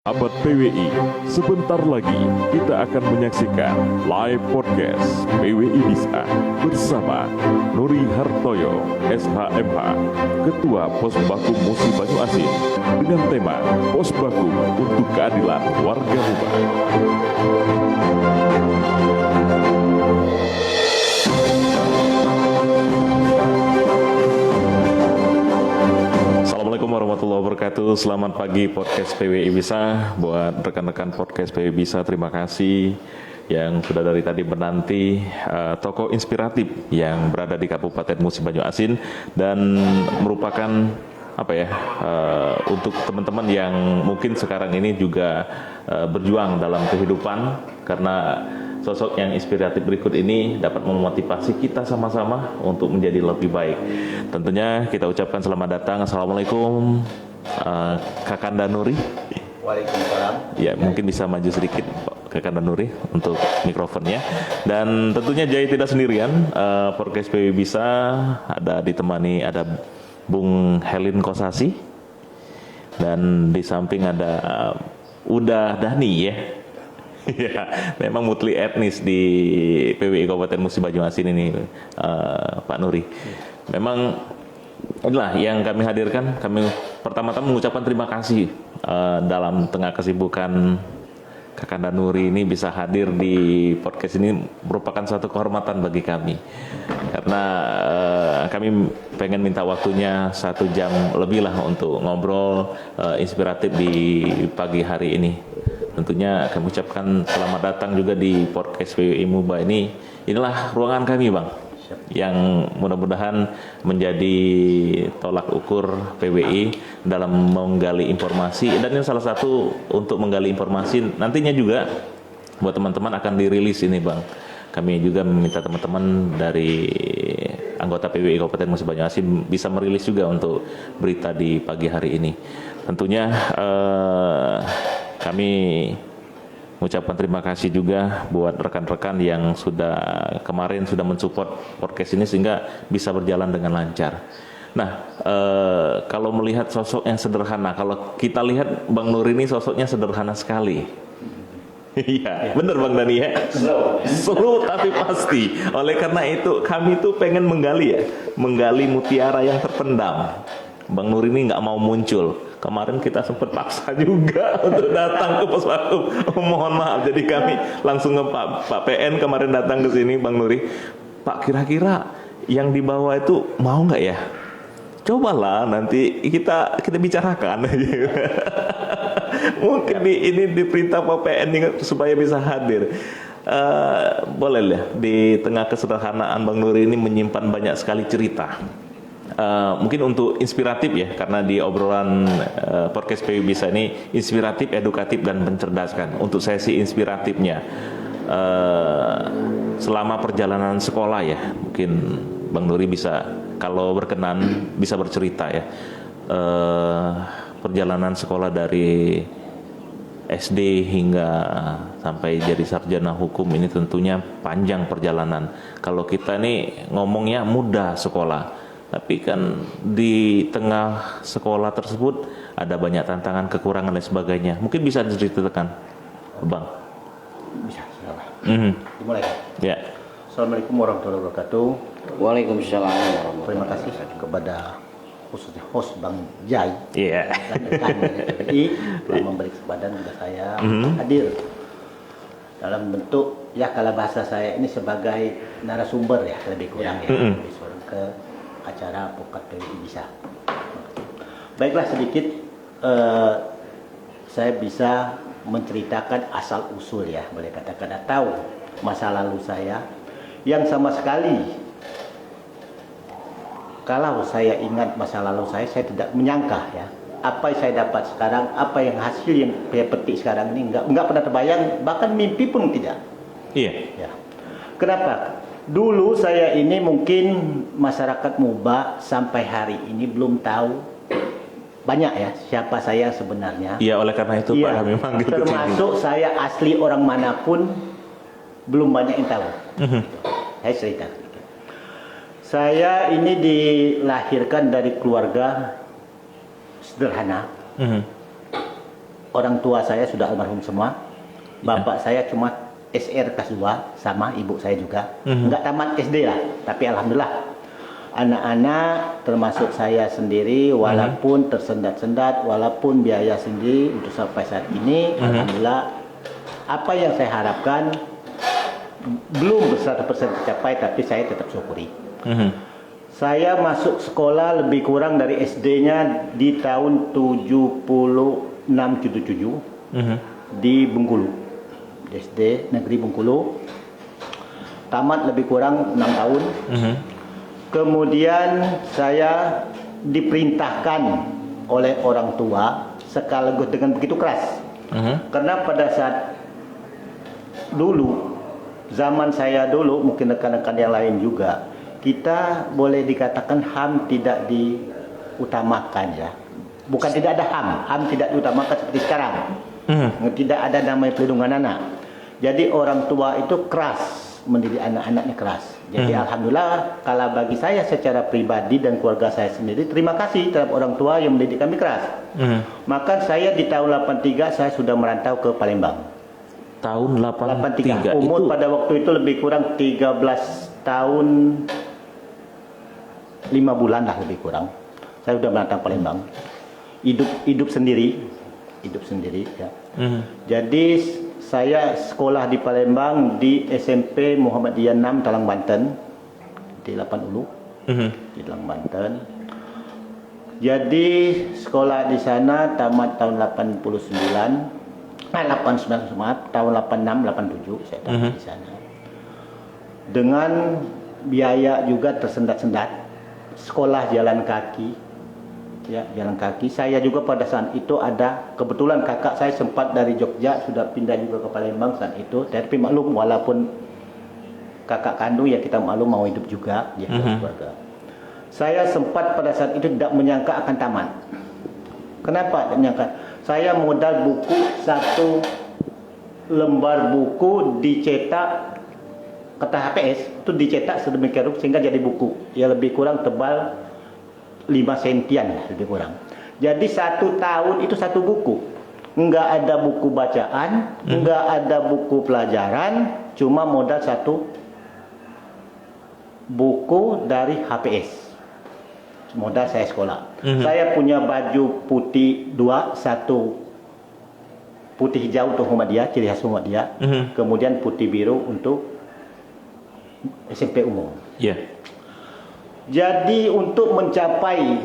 Sahabat PWI, sebentar lagi kita akan menyaksikan live podcast PWI Bisa bersama Nuri Hartoyo, SHMH, Ketua Posbakum Musi Banyu Asin, dengan tema Posbakum untuk Keadilan Warga Muba. Assalamualaikum warahmatullahi wabarakatuh. Selamat pagi podcast PWI Bisa. Buat rekan-rekan podcast PWI Bisa, terima kasih yang sudah dari tadi menanti tokoh inspiratif yang berada di Kabupaten Musi Banyu Asin dan merupakan untuk teman-teman yang mungkin sekarang ini juga berjuang dalam kehidupan, karena sosok yang inspiratif berikut ini dapat memotivasi kita sama-sama untuk menjadi lebih baik. Tentunya kita ucapkan selamat datang. Assalamualaikum Kakanda Nuri. Waalaikumsalam. Ya, mungkin bisa maju sedikit Kakanda Nuri untuk mikrofonnya. Dan tentunya Jai tidak sendirian. Podcast PWI Bisa ada Bung Helin Kosasi, dan di samping ada Uda Dhani ya. Ya, memang multi etnis di PWI Kabupaten Musi Banyu Asin ini, Pak Nuri. Memang inilah yang kami hadirkan. Kami pertama-tama mengucapkan terima kasih dalam tengah kesibukan Kakanda Nuri ini bisa hadir di podcast ini, merupakan suatu kehormatan bagi kami. Karena kami pengen minta waktunya 1 jam lebih lah untuk ngobrol inspiratif di pagi hari ini. Tentunya kami ucapkan selamat datang juga di podcast PWI Muba ini. Inilah ruangan kami, Bang, yang mudah-mudahan menjadi tolak ukur PWI dalam menggali informasi. Dan ini salah satu untuk menggali informasi. Nantinya juga buat teman-teman akan dirilis ini, Bang. Kami juga meminta teman-teman dari anggota PWI Kabupaten Musi Banyu Asin bisa merilis juga untuk berita di pagi hari ini. Tentunya kami mengucapkan terima kasih juga buat rekan-rekan yang kemarin sudah mensupport podcast ini sehingga bisa berjalan dengan lancar. Nah, kalau melihat sosok yang sederhana, kalau kita lihat Bang Nur ini sosoknya sederhana sekali. Iya, benar Bang Dani ya. Slow tapi pasti. Oleh karena itu kami tuh pengen menggali mutiara yang terpendam. Bang Nur ini nggak mau muncul. Kemarin kita sempat paksa juga untuk datang ke Posbakum. Mohon maaf, jadi kami langsung ke Pak PN kemarin datang ke sini, Bang Nuri. Pak, kira-kira yang di bawah itu mau nggak ya? Cobalah nanti kita bicarakan. Mungkin ini diperintah Pak PN supaya bisa hadir. Boleh lah, di tengah kesederhanaan Bang Nuri ini menyimpan banyak sekali cerita. Mungkin untuk inspiratif ya, karena di obrolan podcast PWI Bisa ini inspiratif, edukatif, dan mencerdaskan. Untuk sesi inspiratifnya selama perjalanan sekolah ya, mungkin Bang Nuri bisa, kalau berkenan, bisa bercerita ya, perjalanan sekolah dari SD hingga sampai jadi sarjana hukum ini tentunya panjang perjalanan. Kalau kita nih ngomongnya mudah sekolah, tapi kan di tengah sekolah tersebut ada banyak tantangan, kekurangan dan sebagainya. Mungkin bisa diceritakan, Bang. Bisa, salah. Dimulai. Ya. Assalamualaikum warahmatullahi wabarakatuh. Waalaikumsalam warahmatullahi wabarakatuh. Terima kasih kepada khususnya host Bang Jai. Iya. Dan rekan dari PWI telah memberi kesempatan kepada saya hadir dalam bentuk ya, kalau bahasa saya ini sebagai narasumber ya, lebih kurang lebih kurang ke acara podcast PWI Bisa. Baiklah, sedikit saya bisa menceritakan asal usul ya, boleh katakan, atau masa lalu saya yang sama sekali kalau saya ingat masa lalu saya tidak menyangka ya, apa yang saya dapat sekarang, apa yang hasil yang saya petik sekarang ini nggak pernah terbayang, bahkan mimpi pun tidak. Iya. Ya. Kenapa? Dulu saya ini mungkin masyarakat Muba sampai hari ini belum tahu banyak ya siapa saya sebenarnya. Iya, oleh karena itu Pak, memang gitu. Termasuk saya asli orang manapun belum banyak yang tahu. Saya cerita. Saya ini dilahirkan dari keluarga sederhana. orang tua saya sudah almarhum semua. Bapak saya cuma SR kelas 2 sama ibu saya juga. Enggak tamat SD lah, tapi alhamdulillah anak-anak termasuk saya sendiri walaupun tersendat-sendat, walaupun biaya sendiri untuk sampai saat ini, alhamdulillah apa yang saya harapkan belum 100% tercapai, tapi saya tetap syukuri. Saya masuk sekolah lebih kurang dari SD-nya di tahun 76-77 di Bengkulu, SD Negeri Bengkulu. Tamat lebih kurang 6 tahun. Kemudian saya diperintahkan oleh orang tua sekaligus dengan begitu keras. Karena pada saat dulu, zaman saya dulu, mungkin rekan-rekan yang lain juga, kita boleh dikatakan HAM tidak diutamakan ya. Bukan tidak ada HAM tidak diutamakan seperti sekarang. Tidak ada namanya pelindungan anak. Jadi orang tua itu keras mendidik anak-anaknya keras. Jadi alhamdulillah kalau bagi saya secara pribadi dan keluarga saya sendiri, terima kasih terhadap orang tua yang mendidik kami keras. Maka saya di tahun 83 saya sudah merantau ke Palembang. Tahun 83 Umur itu pada waktu itu lebih kurang 13 tahun 5 bulan lah lebih kurang. Saya sudah merantau Palembang. Hidup sendiri ya. Jadi saya sekolah di Palembang di SMP Muhammadiyah 6 Talang Banten di 8 Ulu di Talang Banten. Jadi sekolah di sana tamat tahun 89 maaf, tahun 86 87 saya tamat di sana. Dengan biaya juga tersendat-sendat. Sekolah jalan kaki. Ya, jalan kaki. Saya juga pada saat itu ada kebetulan kakak saya sempat dari Jogja sudah pindah juga ke Palembang saat itu. Tapi maklum walaupun kakak kandung ya kita maklum mau hidup juga ya keluarga. Saya sempat pada saat itu tidak menyangka akan tamat. Kenapa tidak menyangka? Saya modal buku, 1 lembar buku dicetak kata HPS itu dicetak sedemikian rupa sehingga jadi buku ya lebih kurang tebal 5 sentian ya, lebih kurang. Jadi 1 tahun itu 1 buku. Enggak ada buku bacaan, enggak ada buku pelajaran, cuma modal 1 buku dari HPS. Modal saya sekolah. Saya punya baju putih 2, 1 putih hijau untuk Muhammadiyah, ciri khas Muhammadiyah. Kemudian putih biru untuk SMP umum. ya. Jadi untuk mencapai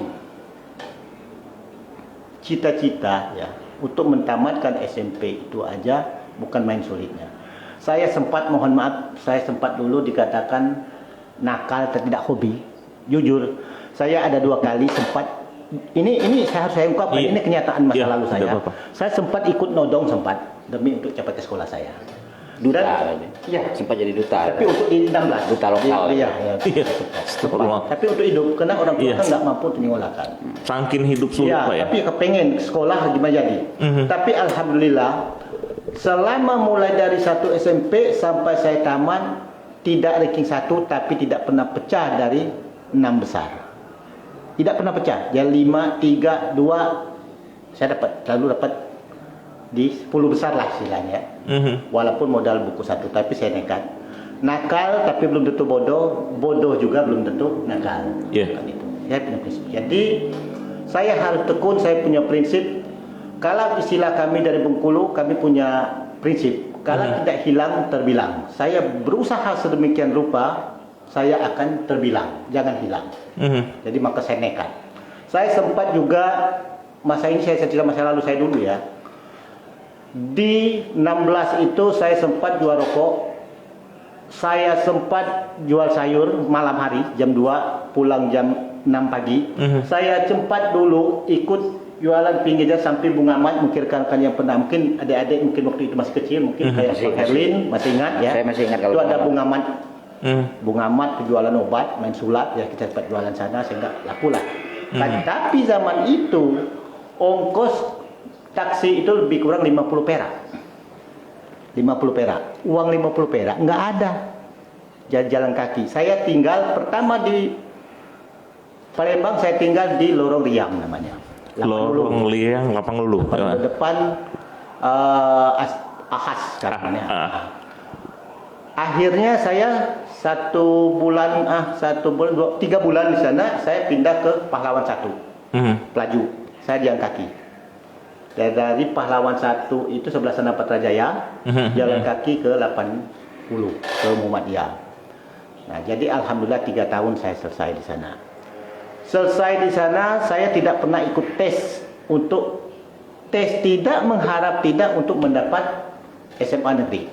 cita-cita ya, untuk mentamatkan SMP itu aja bukan main sulitnya. Saya sempat mohon maaf, saya sempat dulu dikatakan nakal atau tidak hobi. Jujur, saya ada 2 kali sempat ini saya harus ungkapkan, ini kenyataan masa lalu saya. Saya sempat ikut nodong demi untuk capai ke sekolah saya. Duta, ya. sempat jadi duta. Tapi untuk di 16 duta lokal. Iya. Astagfirullah. Tapi untuk hidup, karena orang tua kan nggak mampu untuk menyekolahkan. Saking hidup sulit Ya, Pak ya. tapi kepengen sekolah gimana jadi. Tapi alhamdulillah, selama mulai dari 1 SMP sampai saya tamat, tidak ranking 1, tapi tidak pernah pecah dari 6 besar. Tidak pernah pecah. Yang 5, 3, 2 saya selalu dapat di 10 besar lah istilahnya. Walaupun modal buku 1, tapi saya nekat. Nakal tapi belum tentu bodoh, bodoh juga belum tentu nakal. Yeah. Kan itu. Saya punya prinsip. Jadi saya harus tekun, saya punya prinsip. Kalau istilah kami dari Bengkulu, kami punya prinsip. Kalau tidak hilang terbilang. Saya berusaha sedemikian rupa, saya akan terbilang, jangan hilang. Jadi maka saya nekat. Saya sempat juga masa ini saya cerita masa lalu saya dulu ya. Di 16 itu saya sempat jual rokok. Saya sempat jual sayur malam hari jam 2, pulang jam 6 pagi. Saya sempat dulu ikut jualan pinggir jalan sampai Bunga Mat, mungkin rekan-rekan yang pernah, mungkin adik-adik mungkin waktu itu masih kecil, mungkin kayak Pak Herlin masih ingat ya. Saya masih ingat kalau itu ada Bunga Mat. Bunga Mat jualan obat, main sulap ya, kita sempat jualan sana sehingga laku lah. Tapi zaman itu ongkos taksi itu lebih kurang 50 perak. 50 perak. Uang 50 perak nggak ada. Jalan kaki. Saya tinggal pertama di Palembang, saya tinggal di Lorong Riang namanya. Lorong Liang, Lapang Lulu. Depan Ahas sekarang ya. Akhirnya saya 3 bulan di sana, saya pindah ke Pahlawan 1. Pelaju. Saya jalan kaki. Dari Pahlawan 1 itu sebelah sana Patrajaya, jalan kaki ke 80 ke Muhammadiyah. Nah, jadi alhamdulillah 3 tahun saya selesai di sana. Selesai di sana, saya tidak pernah ikut tes tidak mengharap untuk mendapat SMA negeri.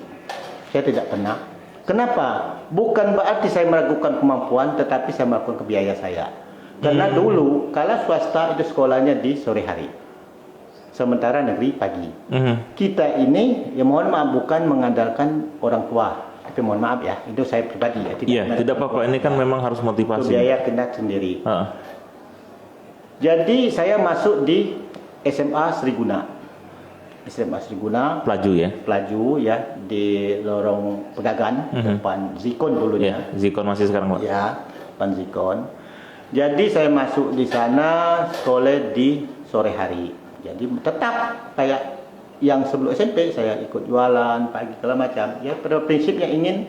Saya tidak pernah. Kenapa? Bukan berarti saya meragukan kemampuan, tetapi saya meragukan biaya saya. Karena dulu, kalau swasta itu sekolahnya di sore hari, sementara negeri pagi. Kita ini, ya mohon maaf, bukan mengandalkan orang tua. Tapi mohon maaf ya, itu saya pribadi ya. Tidak apa-apa. Ini kan memang harus motivasi. Biaya kena sendiri. Jadi saya masuk di SMA Sriguna. SMA Sriguna. Pelaju ya? Pelaju ya, di lorong Pegagan, depan Zikon dulunya. Zikon masih sekarang, Pak? Ya, depan Zikon. Jadi saya masuk di sana sekolah di sore hari. Jadi tetap kayak yang sebelum SMP, saya ikut jualan pagi segala macam. Ya pada prinsipnya ingin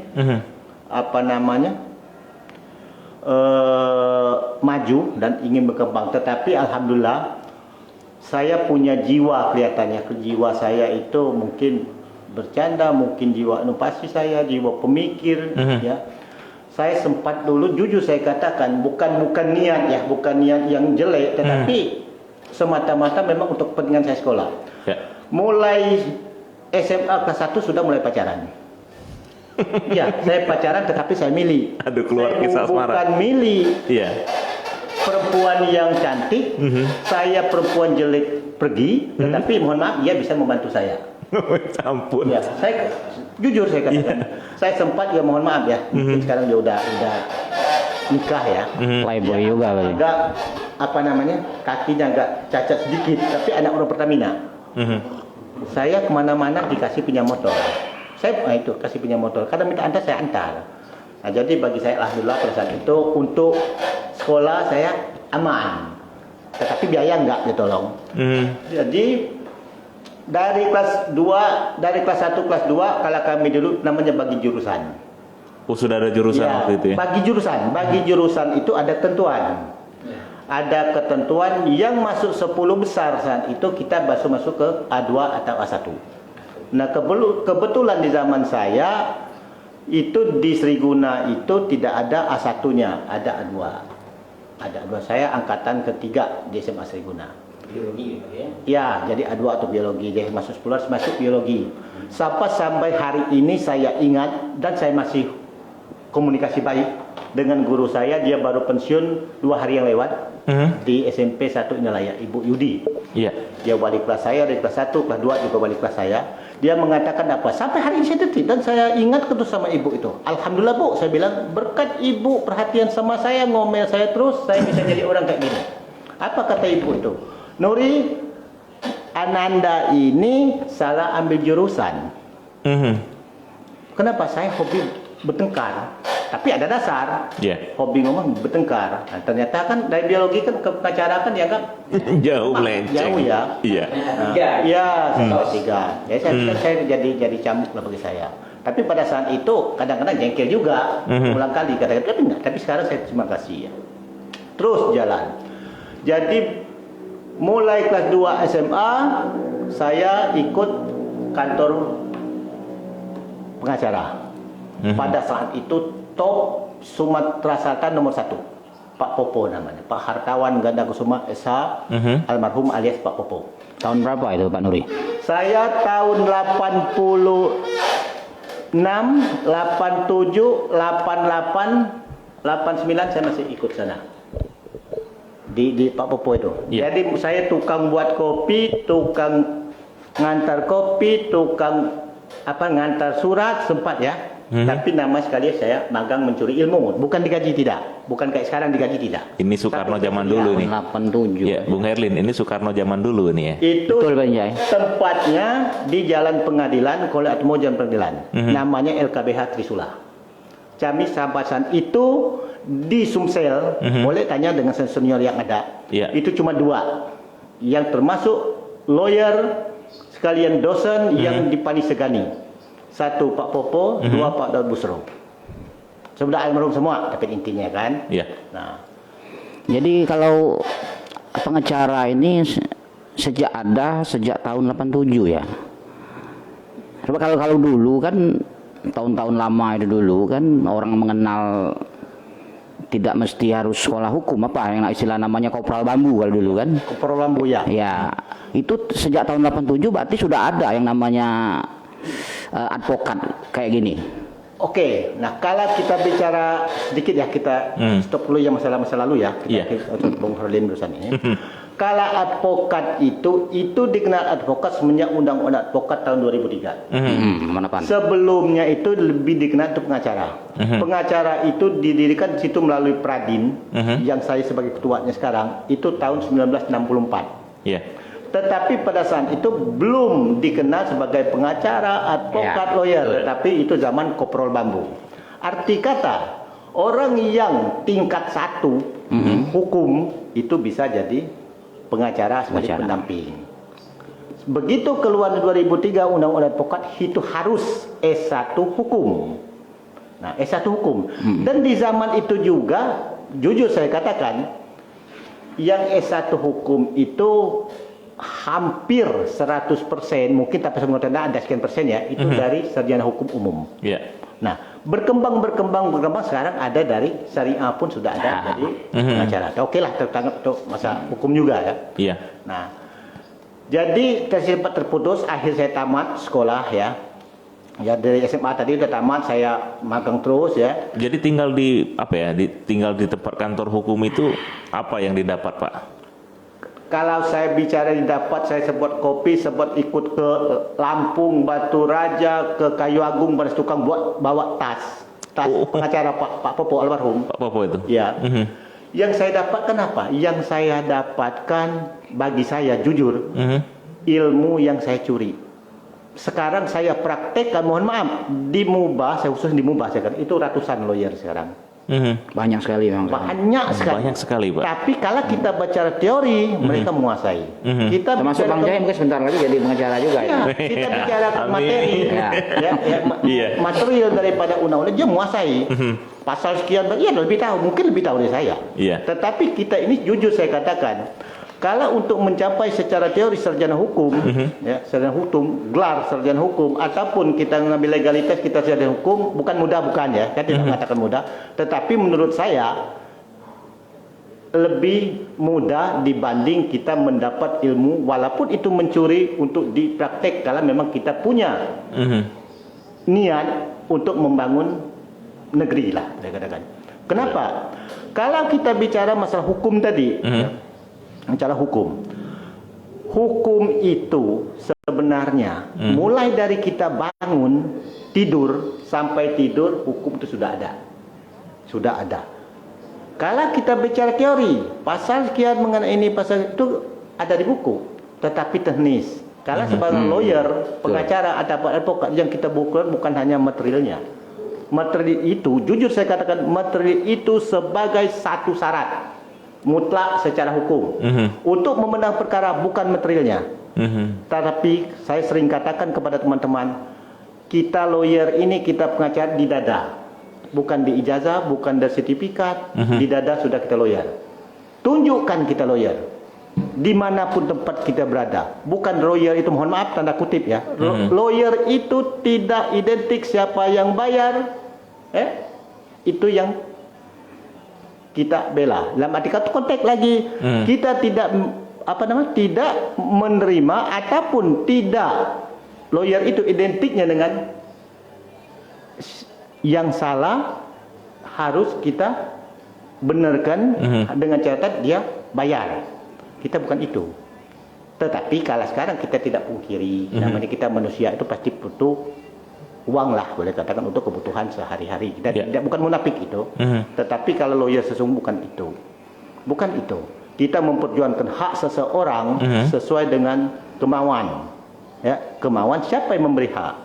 maju dan ingin berkembang. Tetapi alhamdulillah saya punya jiwa, kelihatannya jiwa saya itu mungkin bercanda, mungkin jiwa inovasi saya, jiwa pemikir ya. Saya sempat dulu, jujur saya katakan, bukan niat ya, bukan niat yang jelek, tetapi semata-mata memang untuk kepentingan saya sekolah. Mulai SMA kelas 1 sudah mulai pacaran. Ya, saya pacaran tetapi saya milih. Aduh, keluar kisah asmara. Bukan milih. Perempuan yang cantik, saya perempuan jelek pergi, tetapi mohon maaf, dia bisa membantu saya. Ampun. Ya, saya jujur saya katakan, saya sempat ya mohon maaf ya, mungkin sekarang dia udah nikah ya. Playboy juga kali. Agak kakinya agak cacat sedikit, tapi anak orang Pertamina. Saya kemana-mana dikasih pinjam motor. Saya itu kasih pinjam motor. Kadang minta antar, saya antar. Nah, jadi bagi saya alhamdulillah pada saat itu untuk sekolah saya aman. Tetapi biaya enggak ditolong. Jadi dari kelas 2, dari kelas 1 kelas 2 kalau kami dulu namanya bagi jurusan. Oh, sudah ada jurusan waktu itu ya? Bagi jurusan itu ada ketentuan. Ada ketentuan yang masuk 10 besar saat itu kita masuk ke A2 atau A1. Nah, kebetulan di zaman saya itu di Sriguna itu tidak ada A1-nya, ada A2. Ada A2. Saya angkatan ketiga di SMA Sriguna. Biologi ya? Ya, jadi A2 atau biologi. Jadi masuk 10 harus masuk biologi. Sampai hari ini saya ingat dan saya masih komunikasi baik dengan guru saya. Dia baru pensiun 2 hari yang lewat di SMP 1 Inalaya, Ibu Yudi. Dia wali kelas saya dari kelas 1, kelas 2 juga wali kelas saya. Dia mengatakan apa? Sampai hari ini saya detik dan saya ingat terus sama ibu itu. Alhamdulillah Bu, saya bilang berkat ibu perhatian sama saya, ngomel saya terus, saya bisa jadi orang kayak gini. Apa kata ibu itu? Nuri, Ananda ini salah ambil jurusan. Kenapa? Saya hobi bertengkar, tapi ada dasar. Hobi ngomong bertengkar. Nah, ternyata kan dari biologi kan ke pengacara kan dianggap jauh melenceng. Jauh ya. Nah, 3. Ya saya jadi cambuk lah bagi saya. Tapi pada saat itu kadang-kadang jengkel juga, ulang kali kata-kata, tapi enggak. Tapi sekarang saya terima kasih ya. Terus jalan. Jadi mulai kelas 2 SMA saya ikut kantor pengacara. Pada saat itu top Sumatera Selatan nomor 1, Pak Popo namanya, Pak Hartawan Ganda Kusuma SH, almarhum alias Pak Popo. Tahun berapa itu Pak Nuri? Saya tahun 86, 87, 88, 89 saya masih ikut sana. Di Pak Popo itu. Jadi saya tukang buat kopi, tukang ngantar kopi, tukang ngantar surat sempat ya. Tapi nama sekali saya magang mencuri ilmu, bukan digaji tidak, bukan kayak sekarang digaji tidak. Ini Soekarno zaman dulu nih. 87. Ya, Bung Herlin, ini Soekarno zaman dulu nih ya. Itu betul, Bang Jai. Tempatnya di Jalan Pengadilan, Kolej Atmo Jalan Pengadilan. Namanya LKBH Trisula. Kami sahabat itu di Sumsel, boleh tanya dengan senior yang ada. Itu cuma 2, yang termasuk lawyer sekalian dosen yang dipanisegani. 1 Pak Popo, 2 Pak Daud Busro. Sudah almarhum semua, tapi intinya kan. Iya. Nah, Jadi kalau pengacara ini sejak tahun 87 ya. Coba kalau dulu kan tahun-tahun lama itu dulu kan orang mengenal tidak mesti harus sekolah hukum, apa yang istilah namanya kopral bambu kalau dulu kan. Kopral Bambu ya. Ya, itu sejak tahun 87 berarti sudah ada yang namanya advokat kayak gini. Oke, nah kalau kita bicara sedikit ya, kita stop dulu yang masa lalu ya. Iya. Kita Bung Herlin berusan ini. Kalau advokat itu dikenal advokat semenjak Undang-Undang Advokat tahun 2003. Mana pan? Sebelumnya itu lebih dikenal itu pengacara. Pengacara itu didirikan di situ melalui Pradin, yang saya sebagai ketuanya sekarang, itu tahun 1964. Iya. Tetapi pada saat itu belum dikenal sebagai pengacara, advokat, lawyer, tetapi itu zaman Koprol Bambu. Arti kata, orang yang tingkat 1 hukum itu bisa jadi pengacara sebagai pendamping. Begitu keluar 2003 Undang-Undang Advokat, itu harus S1 hukum. Nah, S1 hukum. Dan di zaman itu juga, jujur saya katakan, yang S1 hukum itu hampir 100%, mungkin tapi sebenarnya ada sekian persen ya, itu dari sarjana hukum umum. Iya. Nah, berkembang sekarang ada dari syariah pun sudah ada jadi pengacara. Oke lah, tertangkap untuk masa hukum juga ya. Iya. Nah, jadi sempat terputus, akhir saya tamat sekolah ya. Ya dari SMA tadi udah tamat, saya magang terus ya. Jadi tinggal di apa ya? Tinggal di tempat kantor hukum itu apa yang didapat, Pak? Kalau saya bicara didapat, saya sebut kopi, sebut ikut ke Lampung, Batu Raja, ke Kayu Agung, baris tukang bawa tas pengacara Pak Popo almarhum. Pak Popo itu. Ya. Yang saya dapatkan apa? Yang saya dapatkan bagi saya jujur ilmu yang saya curi. Sekarang saya praktekkan, mohon maaf, di Mubah, saya khusus di Mubah sekarang itu ratusan lawyer sekarang. Banyak sekali memang. Banyak sekali. Pak. Tapi kalau kita bicara teori, mereka menguasai. Kita termasuk Bang Jaya mungkin sebentar lagi jadi pengacara juga ya. Kita bicara materi, Iya. material daripada undang-undang dia menguasai. Pasal sekian, ya lebih tahu, mungkin lebih tahu dari saya. Iya. Tetapi kita ini jujur saya katakan, kalau untuk mencapai secara teori sarjana hukum, ya, sarjana hukum, gelar sarjana hukum, ataupun kita mengambil legalitas kita sarjana hukum, bukan mudah, bukan ya, saya tidak mengatakan mudah, tetapi menurut saya lebih mudah dibanding kita mendapat ilmu, walaupun itu mencuri untuk dipraktek kalau memang kita punya niat untuk membangun negeri lah, saya katakan. Kenapa? Kalau kita bicara masalah hukum tadi, bicara hukum itu sebenarnya mulai dari kita bangun tidur sampai tidur, hukum itu sudah ada. Kalau kita bicara teori, pasal sekian mengenai ini, pasal itu ada di buku, tetapi teknis. Kalau sebagai lawyer, pengacara atau advokat, yang kita bukan hanya materialnya. Material itu, jujur saya katakan, material itu sebagai satu syarat mutlak secara hukum untuk memenang perkara, bukan materialnya. Tetapi saya sering katakan kepada teman-teman, kita lawyer ini, kita pengacara di dada, bukan di ijazah, bukan dari sertifikat, di dada sudah kita lawyer. Tunjukkan kita lawyer dimanapun tempat kita berada. Bukan lawyer itu, mohon maaf tanda kutip ya, lawyer itu tidak identik siapa yang bayar, itu yang kita bela. Dalam arti kata konteks lagi, kita tidak tidak menerima ataupun tidak, lawyer itu identiknya dengan yang salah, harus kita benarkan dengan catatan dia bayar. Kita bukan itu. Tetapi kalau sekarang kita tidak pungkiri, namanya kita manusia itu pasti butuh uang lah, boleh katakan, untuk kebutuhan sehari-hari. Tidak, bukan munafik itu. Tetapi kalau lawyer sesungguhnya bukan itu. Kita memperjuangkan hak seseorang sesuai dengan kemauan. Ya, kemauan siapa yang memberi hak.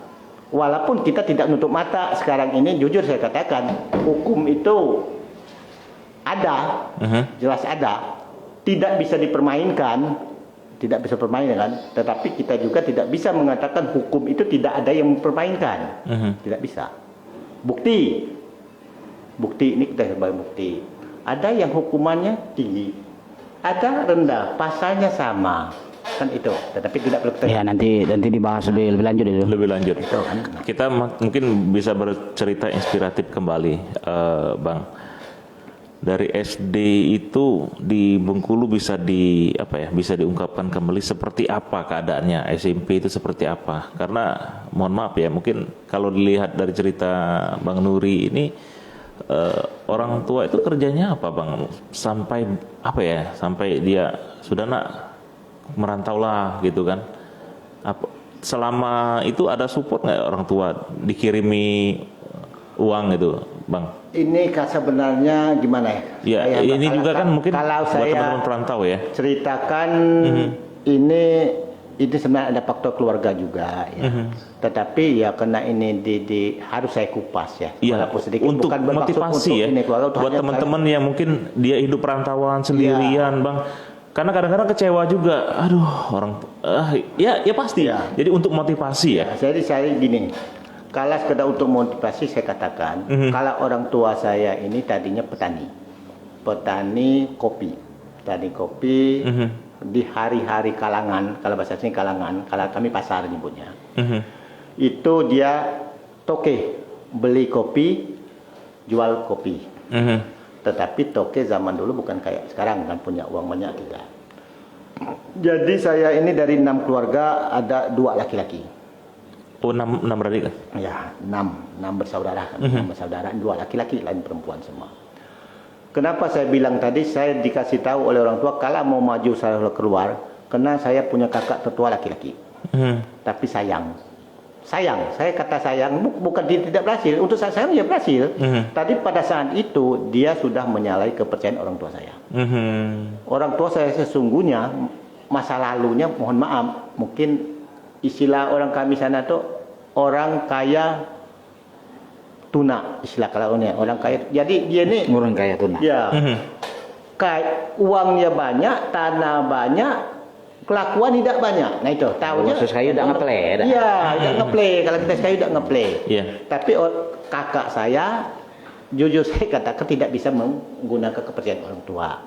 Walaupun kita tidak nutup mata sekarang ini, jujur saya katakan, hukum itu ada, jelas ada, tidak bisa dipermainkan. tidak bisa permainan, tetapi kita juga tidak bisa mengatakan hukum itu tidak ada yang mempermainkan. Tidak bisa. Bukti ini kita sebagai bukti. Ada yang hukumannya tinggi, ada rendah, pasalnya sama, kan itu. Tetapi tidak perlu kita. Ya nanti dibahas lebih lanjut itu. Lebih lanjut. Itu kan. Kita mungkin bisa bercerita inspiratif kembali, Bang. Dari SD itu di Bengkulu bisa bisa diungkapkan kembali seperti apa keadaannya, SMP itu seperti apa? Karena mohon maaf ya, mungkin kalau dilihat dari cerita Bang Nuri ini, orang tua itu kerjanya apa, Bang? Sampai sampai dia sudah merantau lah gitu kan? Selama itu ada support nggak orang tua, dikirimi uang gitu, Bang? Ini sebenarnya gimana ya? Ya, ini juga kan mungkin kalau buat saya teman-teman perantau ya. Ceritakan ini sebenarnya ada faktor keluarga juga ya. Tetapi ya karena ini harus saya kupas ya. Iya, sedikit, untuk bukan bermaksud motivasi untuk ya. ini, keluarga, Buat teman-teman yang mungkin dia hidup perantauan sendirian, Bang. Karena kadang-kadang kecewa juga. Aduh, ya pasti. Ya. Jadi untuk motivasi ya. Jadi saya gini. Kalau sekedar untuk motivasi saya katakan, kalau orang tua saya ini tadinya petani kopi, di hari-hari kalangan, kalau bahasa sini kalangan, kalau kami pasar nyebutnya, itu dia toke, beli kopi, jual kopi. Tetapi toke zaman dulu bukan kayak sekarang kan punya uang banyak kita. Jadi saya ini dari 6 keluarga ada 2 laki-laki. Oh, 6 beradik kan? Ya, 6 bersaudara, 6 bersaudara, 2 laki-laki, lain perempuan semua. Kenapa saya bilang tadi saya dikasih tahu oleh orang tua kalau mau maju saya keluar, karena saya punya kakak tertua laki-laki. Tapi sayang, saya kata sayang bukan dia tidak berhasil, untuk saya dia berhasil. Tadi pada saat itu dia sudah menyalahi kepercayaan orang tua saya. Orang tua saya sesungguhnya masa lalunya, mohon maaf, mungkin istilah orang kami sana tuh orang kaya tuna, istilah kalau ini orang kaya. Jadi dia ini Orang kaya tuna. ya uangnya banyak, tanah banyak, kelakuan tidak banyak. Nah itu tahunya. Khusus kayu udah ngeplay. Iya, udah ngeplay. Kalau kita kayu udah ngeplay. Iya. Tapi kakak saya, jujur saya katakan tidak bisa menggunakan kepercayaan orang tua.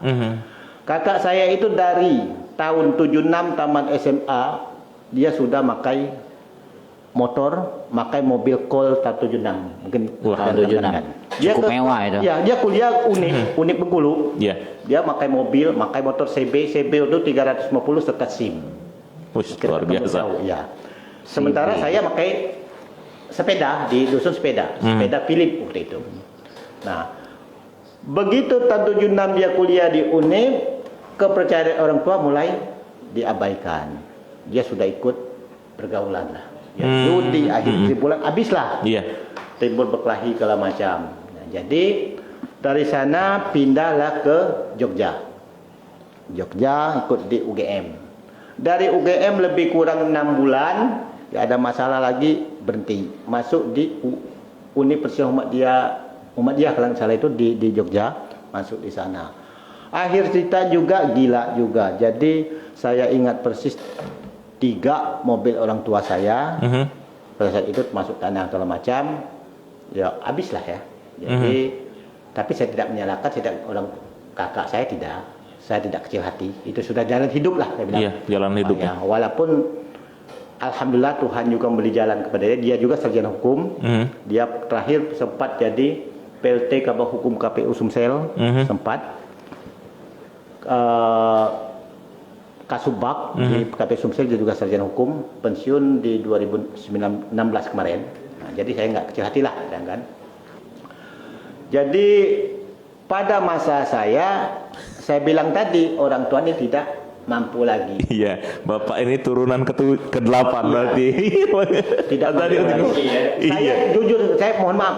Kakak saya itu dari tahun 76 tamat SMA, dia sudah makai motor, makai mobil Colt 76. Mungkin Wah, 76. Cukup mewah itu. Ya, dia kuliah Unip Bengkulu. Iya. Dia makai mobil, makai motor CB itu 350 serta SIM. Luar biasa. Ya. Sementara saya makai sepeda di dusun sepeda Philip waktu itu. Nah, begitu tahun 76 dia kuliah di Unip, kepercayaan orang tua mulai diabaikan. Dia sudah ikut pergaulan lah. Ya, judi akhir bulan habislah. Iya. Timbul berkelahi segala macam. Nah, jadi dari sana pindahlah ke Jogja. Jogja ikut di UGM. Dari UGM lebih kurang 6 bulan, ya ada masalah lagi, berhenti. Masuk di Universitas Muhammadiyah kalau salah itu di Jogja, masuk di sana. Akhir cerita juga gila juga. Jadi saya ingat persis 3 mobil orang tua saya. Pada saat itu masuk tanah segala macam, ya habislah ya. Jadi tapi saya tidak menyalahkan, orang kakak saya tidak kecil hati. Itu sudah jalan hidup lah saya bilang. Iya, jalan hidup. Ya, walaupun alhamdulillah Tuhan juga memberi jalan kepada dia. Dia juga sarjana hukum. Dia terakhir sempat jadi PLT Kabak Hukum KPU Sumsel, sempat Kasubag di KPU Sumsel, dia juga sarjana hukum, pensiun di 2016 kemarin. Nah, jadi saya nggak kecil hati lah, kan. Jadi pada masa saya bilang tadi orang tua ini tidak mampu lagi. Iya, Bapak ini turunan ke-8 berarti. Tidak tadi mampu lagi. Iya. Saya jujur, saya mohon maaf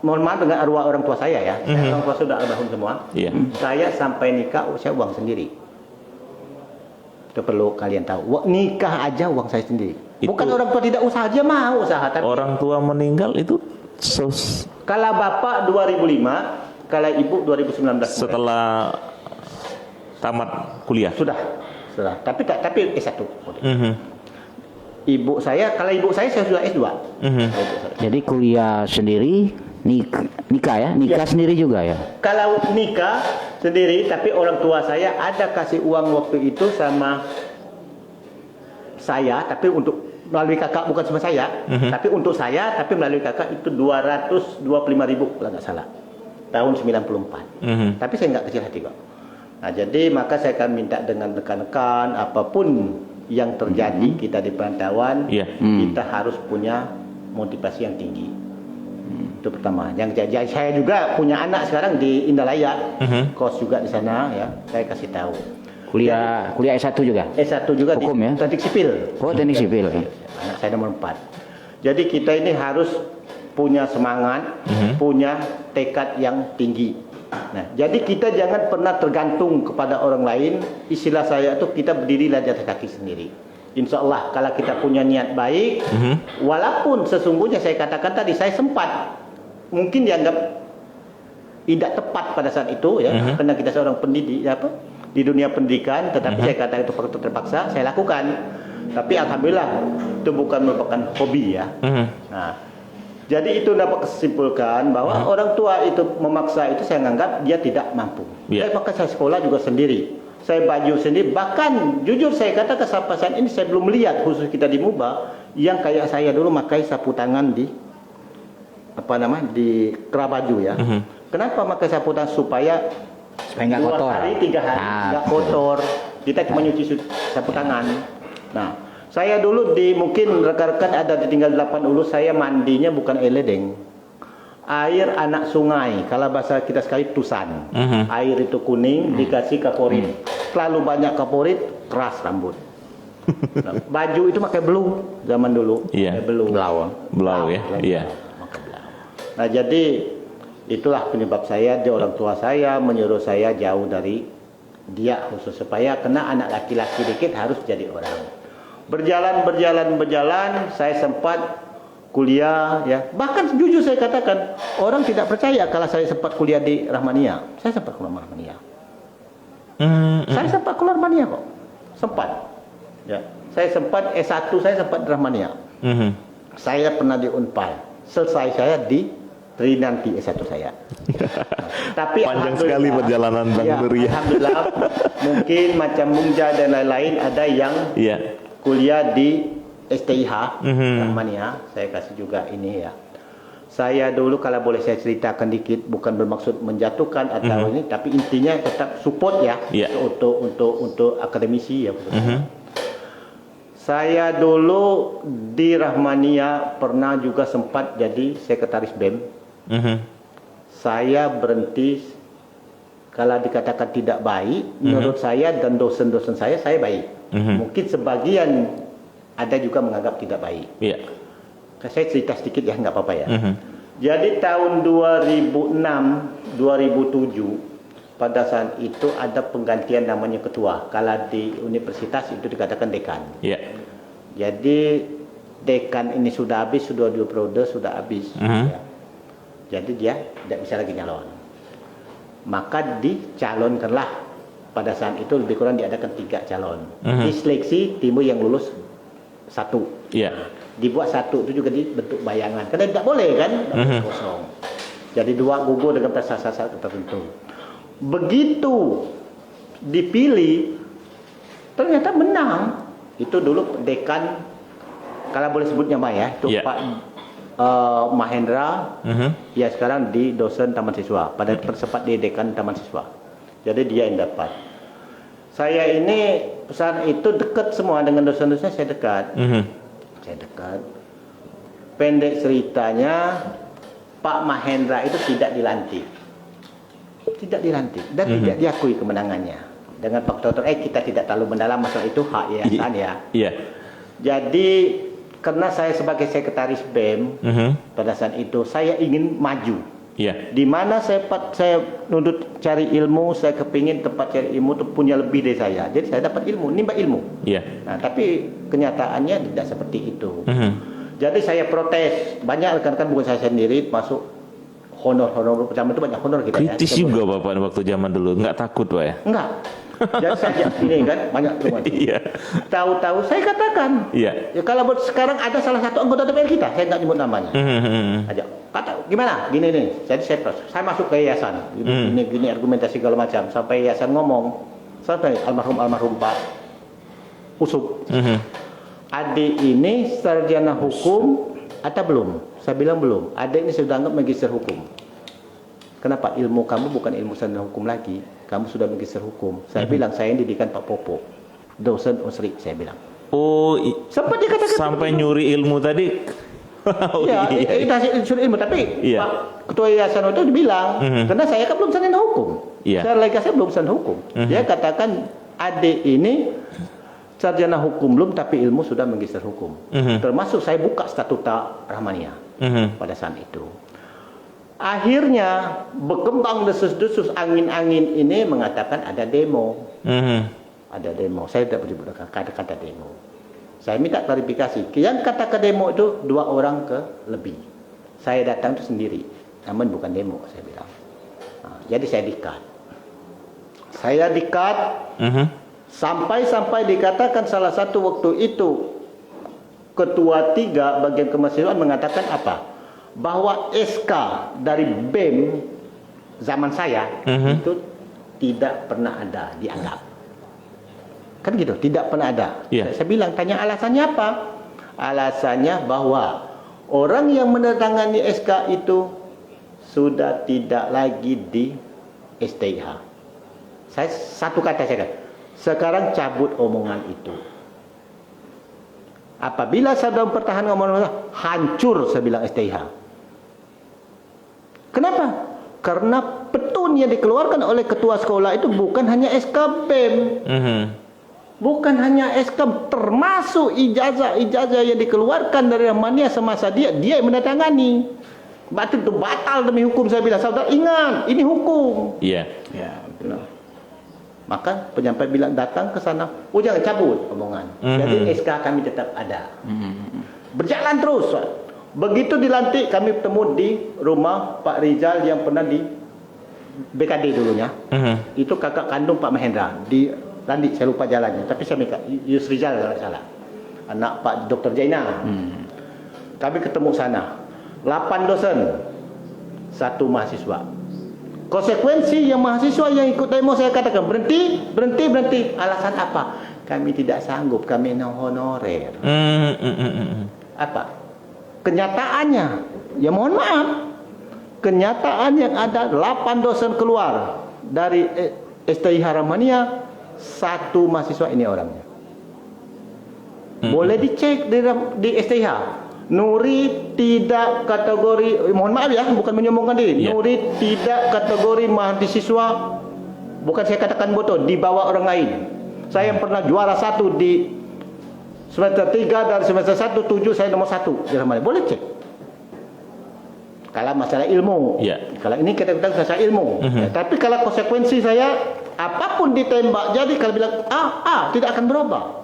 mohon maaf dengan arwah orang tua saya ya. Orang tua sudah almarhum semua. Iya. Saya sampai nikah saya uang sendiri. Itu perlu kalian tahu. Nikah aja uang saya sendiri. Bukan orang tua tidak usaha, dia mau usaha. Tapi orang tua meninggal itu kalau bapak 2005, kalau ibu 2019. setelah tamat kuliah. Sudah. Setelah, tapi S1. Mhm. Kalau ibu saya sudah S2. Mhm. Jadi kuliah sendiri, nikah ya? Nikah sendiri juga ya? Kalau nikah sendiri, tapi orang tua saya ada kasih uang waktu itu sama saya, tapi untuk melalui kakak, bukan sama saya, tapi untuk saya, tapi melalui kakak itu 225.000 kalau nggak salah, tahun 94. Tapi saya nggak kecil hati kok. Nah, jadi maka saya akan minta dengan rekan-rekan, apapun yang terjadi kita di perantauan, kita harus punya motivasi yang tinggi. Itu pertama. Yang saya juga punya anak sekarang di Indalaya, kos juga di sana ya. Saya kasih tahu. Kuliah S1 juga? S1 juga Hukum di ya? teknik sipil. Oh, teknik sipil ya. Anak saya nomor 4. Jadi kita ini harus punya semangat, punya tekad yang tinggi. Nah, jadi kita jangan pernah tergantung kepada orang lain. Istilah saya itu kita berdirilah di atas kaki sendiri. Insya Allah kalau kita punya niat baik, walaupun sesungguhnya saya katakan tadi saya sempat mungkin dianggap tidak tepat pada saat itu ya, karena kita seorang pendidik di dunia pendidikan, tetapi saya katakan itu faktor terpaksa saya lakukan. Tapi alhamdulillah itu bukan merupakan hobi ya. Nah, jadi itu dapat kesimpulkan bahwa orang tua itu memaksa itu saya anggap dia tidak mampu. Maka saya sekolah juga sendiri. Saya baju sendiri, bahkan jujur saya katakan sampai saat ini saya belum melihat khusus kita di Muba yang kayak saya dulu pakai sapu tangan di di kerabaju ya. Kenapa pakai sapu tangan? Supaya nggak 2 kotor. hari 3 hari nggak kotor. Kita cuma nyuci sapu tangan. Nah, saya dulu mungkin rekan-rekan ada ditinggal 8 ulu, saya mandinya bukan air ledeng, air anak sungai. Kalau bahasa kita sekali tusan. Air itu kuning dikasih kaporit. Terlalu banyak kaporit keras rambut. Nah, baju itu pakai blue zaman dulu. Iya. Blau ya. Iya. Nah, jadi itulah penyebab saya, orang tua saya menyuruh saya jauh dari dia khusus supaya kena anak laki-laki dikit harus jadi orang. Berjalan, saya sempat kuliah ya. Bahkan jujur saya katakan, orang tidak percaya kalau saya sempat kuliah di Rahmania. Saya sempat keluar Rahmania. Saya sempat keluar Rahmania kok. Sempat. Ya. Saya sempat S1 saya sempat di Rahmania. Saya pernah di Unpal. Selesai saya di Trinanti S1 saya. Tapi panjang sekali perjalanan Bang Nuri. Alhamdulillah, mungkin macam Mungja dan lain-lain ada yang kuliah di STIH Rahmania. Saya kasih juga ini ya. Saya dulu kalau boleh saya ceritakan dikit, bukan bermaksud menjatuhkan atau ini, tapi intinya tetap support ya untuk akademisi ya. Saya dulu di Rahmania pernah juga sempat jadi sekretaris BEM. Saya berhenti kalau dikatakan tidak baik, menurut saya dan dosen-dosen saya baik. Mungkin sebagian ada juga menganggap tidak baik. Saya cerita sedikit ya, nggak apa-apa ya. Jadi tahun 2006, 2007 pada saat itu ada penggantian namanya ketua. Kalau di universitas itu dikatakan dekan. Jadi dekan ini sudah habis, sudah 2 periode sudah habis. Jadi dia tidak bisa lagi nyalon. Maka dicalonkanlah pada saat itu lebih kurang diadakan 3 calon. Diseleksi timur yang lulus 1. Dibuat 1 itu juga dibentuk bayangan. Karena tidak boleh kan kosong. Jadi 2 gugur dengan prestasi tertentu. Begitu dipilih ternyata menang. Itu dulu dekan, kalau boleh sebut nama ya, itu Pak Mahendra, ya sekarang di dosen taman siswa, pada sempat di dekan taman siswa. Jadi dia yang dapat. Saya ini saat itu dekat semua dengan dosen-dosen, saya dekat. Saya dekat. Pendek ceritanya, Pak Mahendra itu tidak dilantik. Tidak dilantik dan tidak diakui kemenangannya. Dengan faktor kita tidak terlalu mendalam masalah itu, hak yayasan ya. Jadi karena saya sebagai sekretaris BEM pada saat itu saya ingin maju. Di mana saya nundut cari ilmu, saya kepingin tempat cari ilmu itu punya lebih dari saya. Jadi saya dapat ilmu, nimba ilmu. Nah, tapi kenyataannya tidak seperti itu. Jadi saya protes. Banyak rekan-rekan bukan saya sendiri masuk honor zaman itu banyak honor kita. Kritis juga Bapak waktu zaman dulu, nggak takut Pak ya? Enggak. Jadi saya ini kan banyak teman. Iya. Tahu-tahu saya katakan. Iya. Ya kalau sekarang ada salah satu anggota DPR kita, saya nggak nyebut namanya. Aja. Kata gimana? Gini nih. Jadi saya masuk ke yayasan. Gini argumentasi segala macam. Sampai yayasan ngomong. Sampai almarhum Pak Usuk. Adik ini sarjana hukum atau belum? Saya bilang belum. Adik ini sudah anggap magister hukum. Kenapa? Ilmu kamu bukan ilmu sarjana hukum lagi. Kamu sudah magister hukum. Saya bilang saya didikan Pak Popo, dosen Usri. Saya bilang. Oh, Sempat dikatakan sampai nyuri ilmu tadi. Oh, iya, itu hasil nyuri ilmu. Tapi Iya. Pak Ketua Yayasan itu dibilang, karena saya kan belum sarjana hukum. Iya. Secara legal saya belum sarjana hukum. Dia katakan adik ini sarjana hukum belum, tapi ilmu sudah magister hukum. Termasuk saya buka statuta Rahmania pada saat itu. Akhirnya berkembang desus-desus angin-angin ini mengatakan ada demo. Ada demo. Saya tidak menyebutkan kata-kata demo. Saya minta klarifikasi. Yang kata demo itu 2 orang ke lebih. Saya datang itu sendiri. Namun bukan demo, saya bilang. Nah, jadi saya dikat. Saya dikat sampai dikatakan salah satu waktu itu Ketua 3 bagian kemahasiswaan mengatakan apa? Bahwa SK dari BEM zaman saya itu tidak pernah ada dianggap. Kan gitu, tidak pernah ada. Yeah. Saya bilang, tanya alasannya apa? Alasannya bahwa orang yang menandatangani SK itu sudah tidak lagi di STIH. Saya satu kata saya kata, sekarang cabut omongan itu. Apabila saya dalam pertahanan omongan hancur, saya bilang STIH. Kenapa? Karena petun yang dikeluarkan oleh ketua sekolah itu bukan hanya SK BEM. Bukan hanya SK, termasuk ijazah-ijazah yang dikeluarkan dari Rahmania semasa dia yang menandatangani. Berarti itu batal demi hukum. Saya bilang, saudara ingat, ini hukum. Iya. Ya, betul. Maka penyampai bilang datang ke sana, oh jangan cabut omongan. Jadi SK kami tetap ada. Berjalan terus. Begitu dilantik kami bertemu di rumah Pak Rizal yang pernah di BKD dulunya. Itu kakak kandung Pak Mahendra di Randi, saya lupa jalannya. Tapi saya minta Yus Rizal kalau tidak salah. Anak Pak Dr. Jaina. Kami ketemu sana. 8 dosen, 1 mahasiswa. Konsekuensi yang mahasiswa yang ikut demo saya katakan berhenti. Alasan apa? Kami tidak sanggup, kami no honorer. Apa? Kenyataannya, ya mohon maaf, kenyataan yang ada 8 dosen keluar dari STIH Rahmania, 1 mahasiswa ini orangnya. Boleh dicek di STIH. Nuri tidak kategori, mohon maaf ya, bukan menyombongkan diri. Yeah. Nuri tidak kategori mahasiswa, bukan saya katakan bodoh, di bawah orang lain. Saya pernah juara 1 di semester 3 dan semester 1, 7 saya nomor 1 di Rahmania. Boleh cek. Kalau masalah ilmu, kalau ini kita masalah ilmu. Tapi kalau konsekuensi saya apapun ditembak, jadi kalau bilang tidak akan berubah.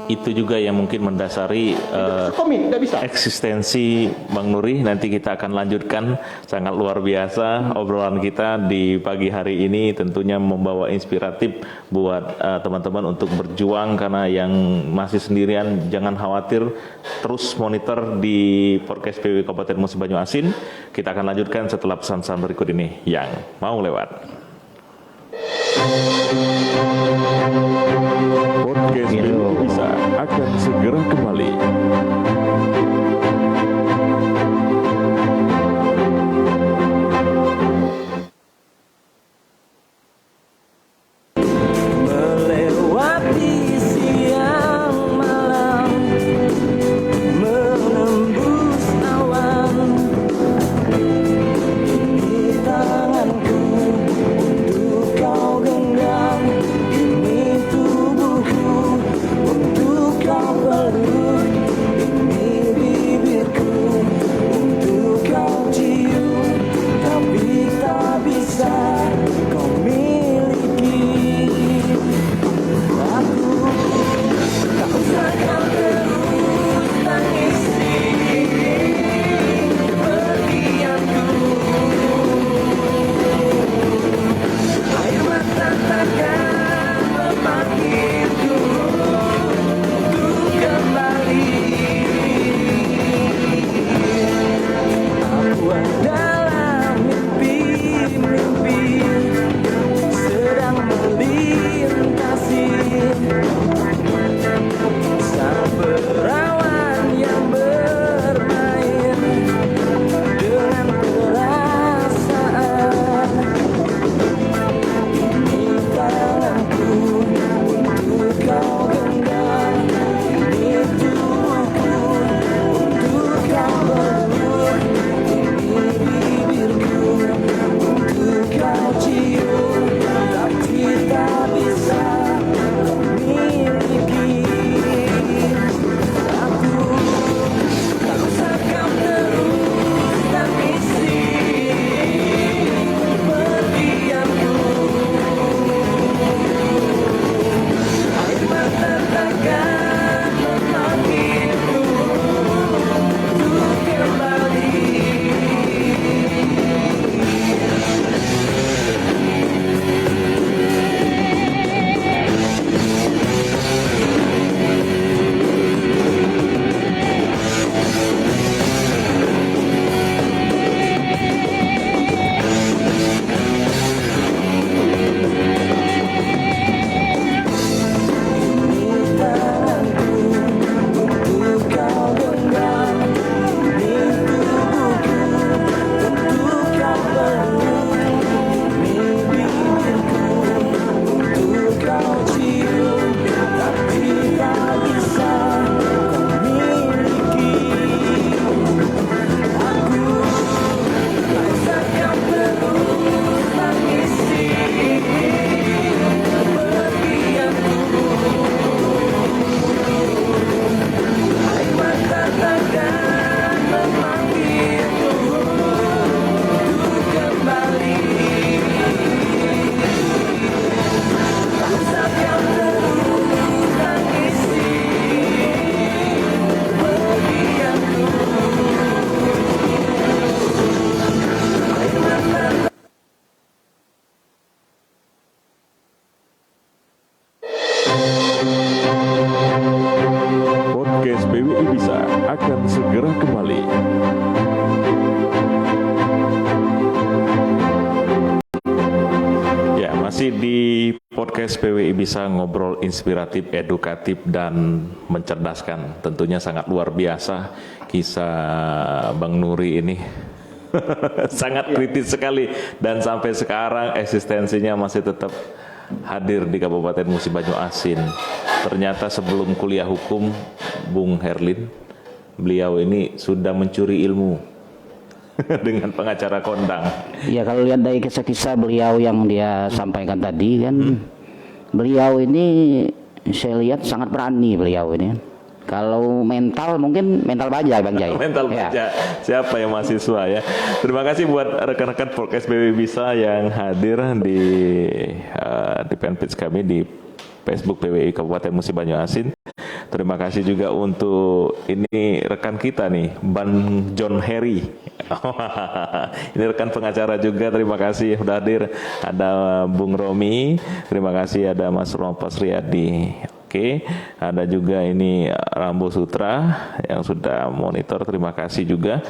Itu juga yang mungkin mendasari tidak bisa. eksistensi Bang Nuri. Nanti kita akan lanjutkan, sangat luar biasa obrolan kita di pagi hari ini, tentunya membawa inspiratif buat teman-teman untuk berjuang. Karena yang masih sendirian jangan khawatir, terus monitor di podcast PWB Kabupaten Musi Banyu Asin. Kita akan lanjutkan setelah pesan-pesan berikut ini yang mau lewat. Podcast bisa akan segera kembali. Melewati siang malam, menembus awan. Ini tanganku untuk kau genggam, ini tubuhku untuk kau peluk. Bisa akan segera kembali. Ya, masih di podcast PWI Bisa, ngobrol inspiratif, edukatif, dan mencerdaskan. Tentunya sangat luar biasa kisah Bang Nuri ini. Sangat kritis sekali, dan sampai sekarang eksistensinya masih tetap hadir di Kabupaten Musi Banyu Asin. Ternyata sebelum kuliah hukum, Bung Herlin, beliau ini sudah mencuri ilmu dengan pengacara kondang. Ya, kalau lihat dari kisah-kisah beliau yang dia sampaikan tadi kan, beliau ini saya lihat sangat berani beliau ini. Kalau mental mungkin mental baja Bang Jai. Mental Ya. baja. Siapa yang mahasiswa ya. Terima kasih buat rekan-rekan podcast PWI Bisa yang hadir di fanpage kami di Facebook PWI Kabupaten Musi Banyu Asin. Terima kasih juga untuk ini rekan kita nih, Bang John Harry. Ini rekan pengacara juga, terima kasih sudah hadir. Ada Bung Romi, terima kasih, ada Mas Rompas Riyadi. Oke, ada juga ini Rambo Sutra yang sudah monitor, terima kasih juga.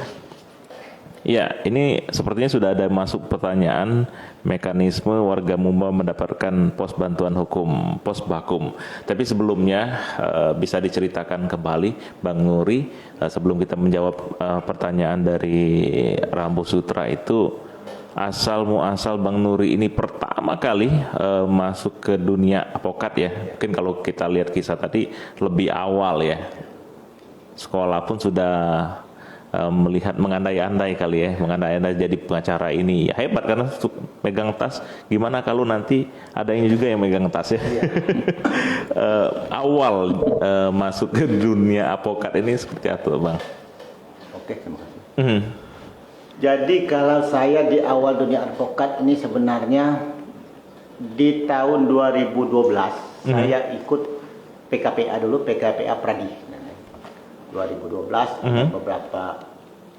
Ya, ini sepertinya sudah ada masuk pertanyaan mekanisme warga Mumba mendapatkan pos bantuan hukum, pos bakum. Tapi sebelumnya bisa diceritakan kembali Bang Nuri, sebelum kita menjawab pertanyaan dari Rambo Sutra itu, asal muasal Bang Nuri ini pertama kali masuk ke dunia advokat ya. Mungkin kalau kita lihat kisah tadi lebih awal ya. Sekolah pun sudah melihat mengandai-andai kali ya, mengandai-andai jadi pengacara ini. Ya, hebat karena megang tas. Gimana kalau nanti ada ini juga yang megang tas ya. Awal masuk ke dunia advokat ini seperti apa Bang? Oke, terima kasih. Jadi kalau saya di awal dunia advokat ini sebenarnya di tahun 2012 saya ikut PKPA dulu, PKPA Pradi. 2012 beberapa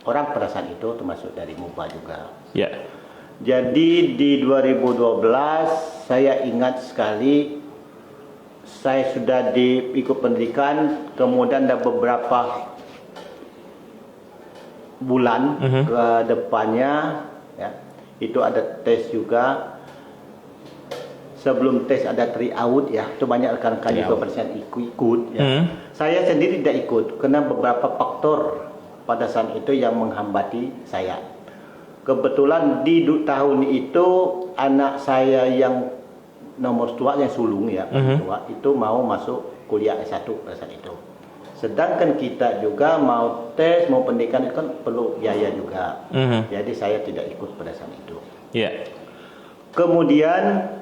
orang pada saat itu termasuk dari MUBA juga. Ya. Jadi di 2012 saya ingat sekali saya sudah ikut pendidikan, kemudian ada beberapa bulan ke depannya ya, itu ada tes juga. Sebelum tes ada tryout ya, itu banyak rekan-rekan juga pada saat ikut ya. Saya sendiri tidak ikut karena beberapa faktor pada saat itu yang menghambati saya. Kebetulan di tahun itu anak saya yang nomor tua, yang sulung ya, tua, itu mau masuk kuliah S1 pada saat itu. Sedangkan kita juga mau tes, mau pendidikan itu kan perlu biaya juga. Jadi saya tidak ikut pada saat itu. Kemudian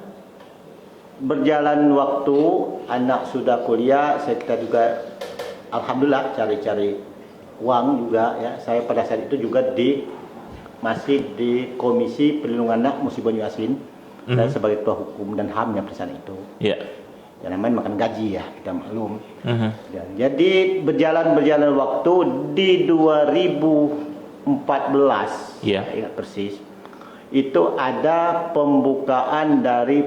berjalan waktu, anak sudah kuliah, kita juga alhamdulillah cari-cari uang juga ya. Saya pada saat itu juga masih di Komisi Perlindungan Anak Musi Banyu Asin. Saya sebagai ketua hukum dan HAM-nya pada saat itu. Ya, namanya makan gaji ya, kita maklum. Jadi berjalan waktu di 2014, saya ingat persis, itu ada pembukaan dari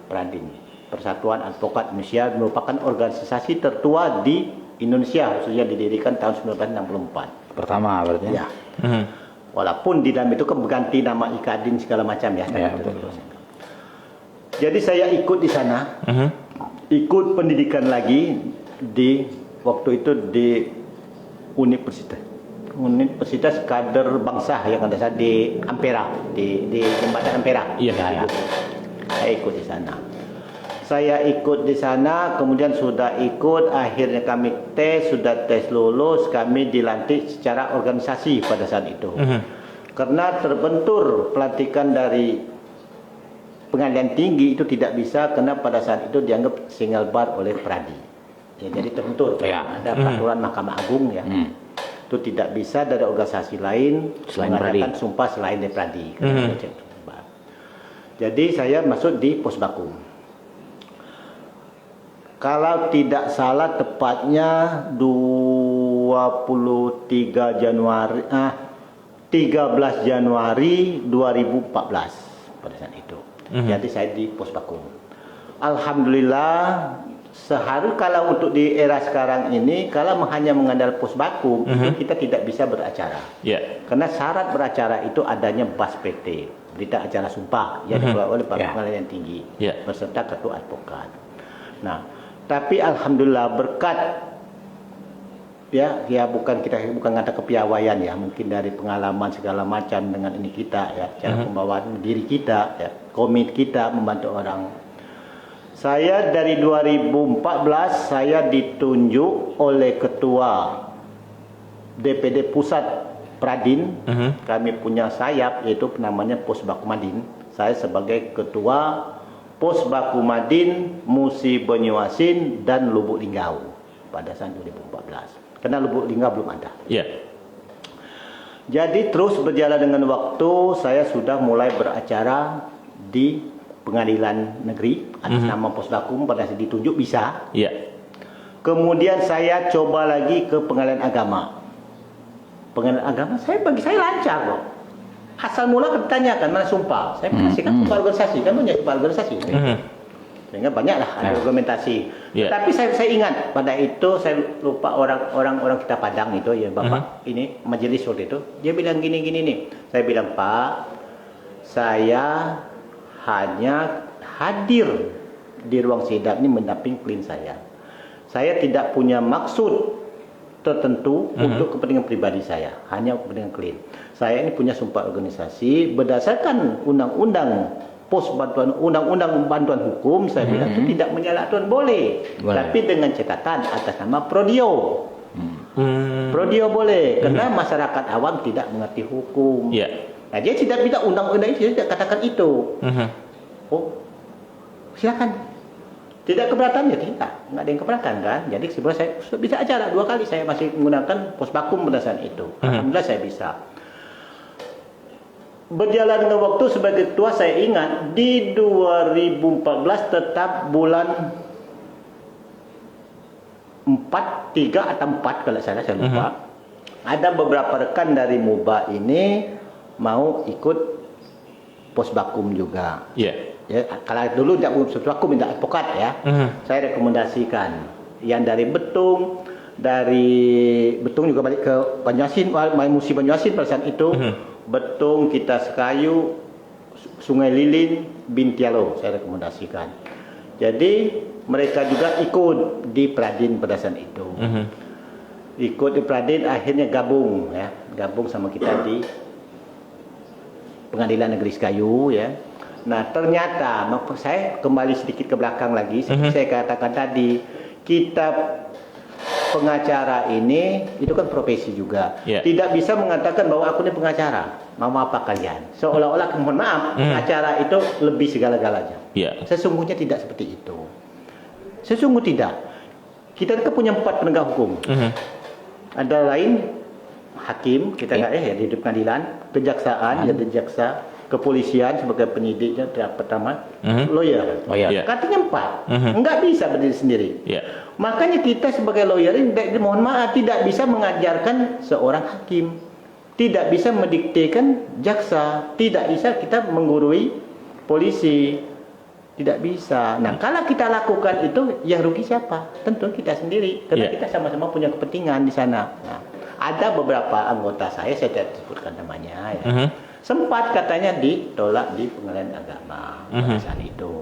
Pradim, Persatuan Advokat Indonesia, merupakan organisasi tertua di Indonesia, khususnya didirikan tahun 1964. Pertama berarti ya. Walaupun di dalam itu kan berganti nama Ikadin segala macam ya. Jadi saya ikut di sana, ikut pendidikan lagi di waktu itu di Universitas Kader Bangsa yang ada di Ampera, di Jembatan Ampera. Saya ikut di sana. Kemudian sudah ikut, akhirnya kami sudah tes lulus, kami dilantik secara organisasi pada saat itu. Karena terbentur pelantikan dari pengadilan tinggi itu tidak bisa, karena pada saat itu dianggap single bar oleh Pradi. Ya, jadi terbentur. Ada peraturan Mahkamah Agung ya. Itu tidak bisa dari organisasi lain mengadakan sumpah selain dari Pradi. Jadi saya masuk di Posbakum. Kalau tidak salah tepatnya 13 Januari 2014 pada saat itu. Jadi saya di Posbakum. Alhamdulillah kalau untuk di era sekarang ini, kalau hanya mengandalkan pos bakum, itu kita tidak bisa beracara. Ya. Karena syarat beracara itu adanya BAS PT, berita acara sumpah, yang dikeluarkan oleh Pengadilan Tinggi, beserta ketua advokat. Nah, tapi alhamdulillah berkat ya bukan kata kepiawaian ya, mungkin dari pengalaman segala macam dengan ini kita ya, cara pembawaan diri kita ya, komit kita membantu orang. Saya dari 2014 saya ditunjuk oleh ketua DPD Pusat Pradin. Kami punya sayap yaitu namanya Pos Bakumadin. Saya sebagai ketua Pos Bakumadin Musi Banyuasin dan Lubuk Linggau pada tahun 2014. Karena Lubuk Linggau belum ada. Jadi terus berjalan dengan waktu, saya sudah mulai beracara di Pengadilan Negeri atas nama Pos Bakum pada saat ditunjuk bisa. Kemudian saya coba lagi ke Pengadilan Agama. Pengadilan Agama bagi saya lancar kok. Asal mula ditanyakan mana sumpah. Saya kasihkan sumpah organisasi, kan punya sumpah organisasi. Sehingga banyaklah ada argumentasi. Tapi saya ingat pada itu saya lupa orang kita Padang itu ya Bapak ini majelis waktu itu dia bilang gini nih. Saya bilang Pak, saya hanya hadir di ruang sidang ini mendamping klien saya. Saya tidak punya maksud tertentu untuk kepentingan pribadi saya, hanya kepentingan klien. Saya ini punya sumpah organisasi berdasarkan undang-undang undang-undang bantuan hukum. Saya bilang itu tidak menyalahkan boleh, tapi dengan catatan atas nama Prodio. Prodio boleh, karena masyarakat awam tidak mengerti hukum. Nah, dia tidak minta undang-undang itu, dia tidak katakan itu. Oh, silakan. Tidak keberatan ya tidak, nggak ada yang keberatan kan. Jadi sebenarnya saya bisa acara 2 kali saya masih menggunakan pos bakum berdasarkan itu. Alhamdulillah saya bisa. Berjalan dengan waktu sebagai ketua saya ingat di 2014 tetap bulan 3 atau 4 kalau saya lupa. Ada beberapa rekan dari MUBA ini mau ikut pos bakum juga. Ya, kalau dulu tidak pos bakum minta advokat ya. Saya rekomendasikan yang dari Betung juga balik ke Banyuasin, Musi Banyuasin pada saat itu. Betung, Kita Sekayu, Sungai Lilin, Bintialo saya rekomendasikan. Jadi mereka juga ikut di Pradin pada saat itu. Ikut di Pradin akhirnya gabung sama kita di Pengadilan Negeri Sekayu ya. Nah ternyata saya kembali sedikit ke belakang lagi. Saya katakan tadi kita pengacara ini itu kan profesi juga. Tidak bisa mengatakan bahwa aku ini pengacara. Mau apa kalian? Seolah-olah mohon maaf, pengacara itu lebih segala-galanya. Sesungguhnya tidak seperti itu. Sesungguh tidak. Kita kan punya 4 penegak hukum. Ada lain hakim, kita nggak di pengadilan, kejaksaan, jadi jaksa, kepolisian sebagai penyidiknya pertama, lawyer. Katanya 4. Nggak bisa berdiri sendiri. Makanya kita sebagai lawyer ini mohon maaf tidak bisa mengajarkan seorang hakim, tidak bisa mendiktekan jaksa, tidak bisa kita menggurui polisi, tidak bisa. Nah kalau kita lakukan itu yang rugi siapa? Tentu kita sendiri, karena kita sama-sama punya kepentingan di sana. Nah, ada beberapa anggota saya tidak sebutkan namanya ya. Sempat katanya ditolak di Pengadilan Agama pada saat itu.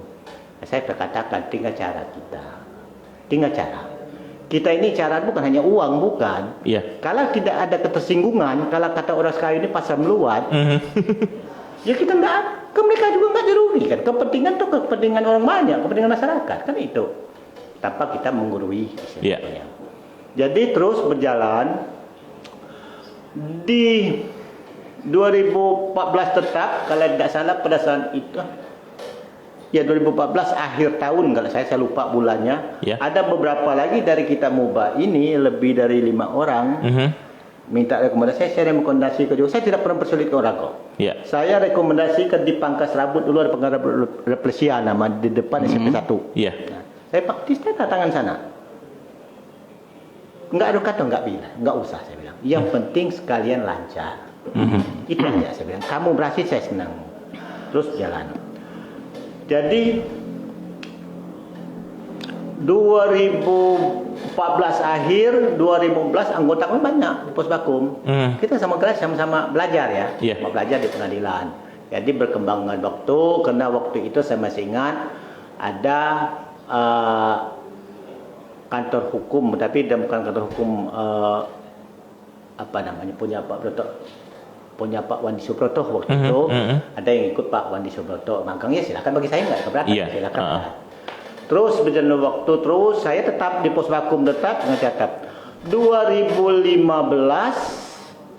Saya berkatakan tinggal cara kita. Tinggal cara. Kita ini cara bukan hanya uang, bukan. Kalau tidak ada ketersinggungan, kalau kata orang sekarang ini pasar meluat, ya kita enggak, mereka juga enggak dirugikan. Kepentingan itu kepentingan orang banyak, kepentingan masyarakat, kan itu. Tanpa kita menggurui. Jadi terus berjalan di 2014 tetap, kalau tidak salah pada saat itu ya 2014 akhir tahun kalau saya lupa bulannya. Ada beberapa lagi dari kita MUBA ini lebih dari 5 orang minta rekomendasi. Saya rekomendasi ke juga. Saya tidak pernah persulit ke orang kok. Saya rekomendasikan di Pangkas Rambut dulu ada Pangkas Rambut Replesia nama di depan SMP 1. Nah, saya tanda tangan sana. Enggak ada kata enggak bilang, enggak usah saya bilang. Yang penting sekalian lancar. Itu aja saya bilang. Kamu berhasil saya senang. Terus jalan. Jadi 2014 akhir, 2015 anggota kami banyak di Posbakum. Kita sama-sama belajar ya, Iya. sama belajar di pengadilan. Jadi berkembang dengan waktu, karena waktu itu saya masih ingat ada kantor hukum, tapi dia bukan kantor hukum punya Pak Wandi Subroto waktu itu. Ada yang ikut Pak Wandi Subroto, magangnya silakan, bagi saya nggak keberatan, Iya. silakan. Terus berjalan waktu, terus saya tetap di Posbakum, tetap mencatat 2015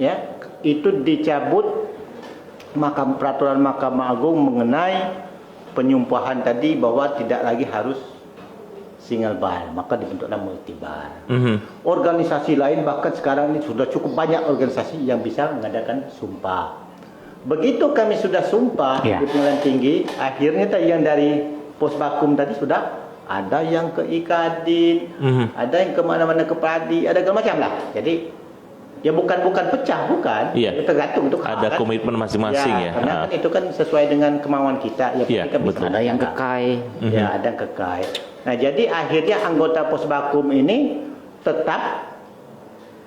ya itu dicabut peraturan Mahkamah Agung mengenai penyumpahan tadi, bahwa tidak lagi harus single bar, maka dibentuklah multibar. Organisasi lain bahkan sekarang ini sudah cukup banyak organisasi yang bisa mengadakan sumpah. Begitu kami sudah sumpah di pengadilan tinggi, akhirnya tadi yang dari Posbakum tadi sudah ada yang ke Ikadin, ada yang kemana-mana ke Padi, ada segala macam lah. Jadi ya bukan pecah, bukan. Iya. Tergantung untuk Ada komitmen masing-masing ya. Karena kan itu kan sesuai dengan kemauan kita. Ya, Iya, kan betul. Ada yang kekai. Ya, ada yang kekai. Nah, jadi akhirnya anggota Posbakum ini tetap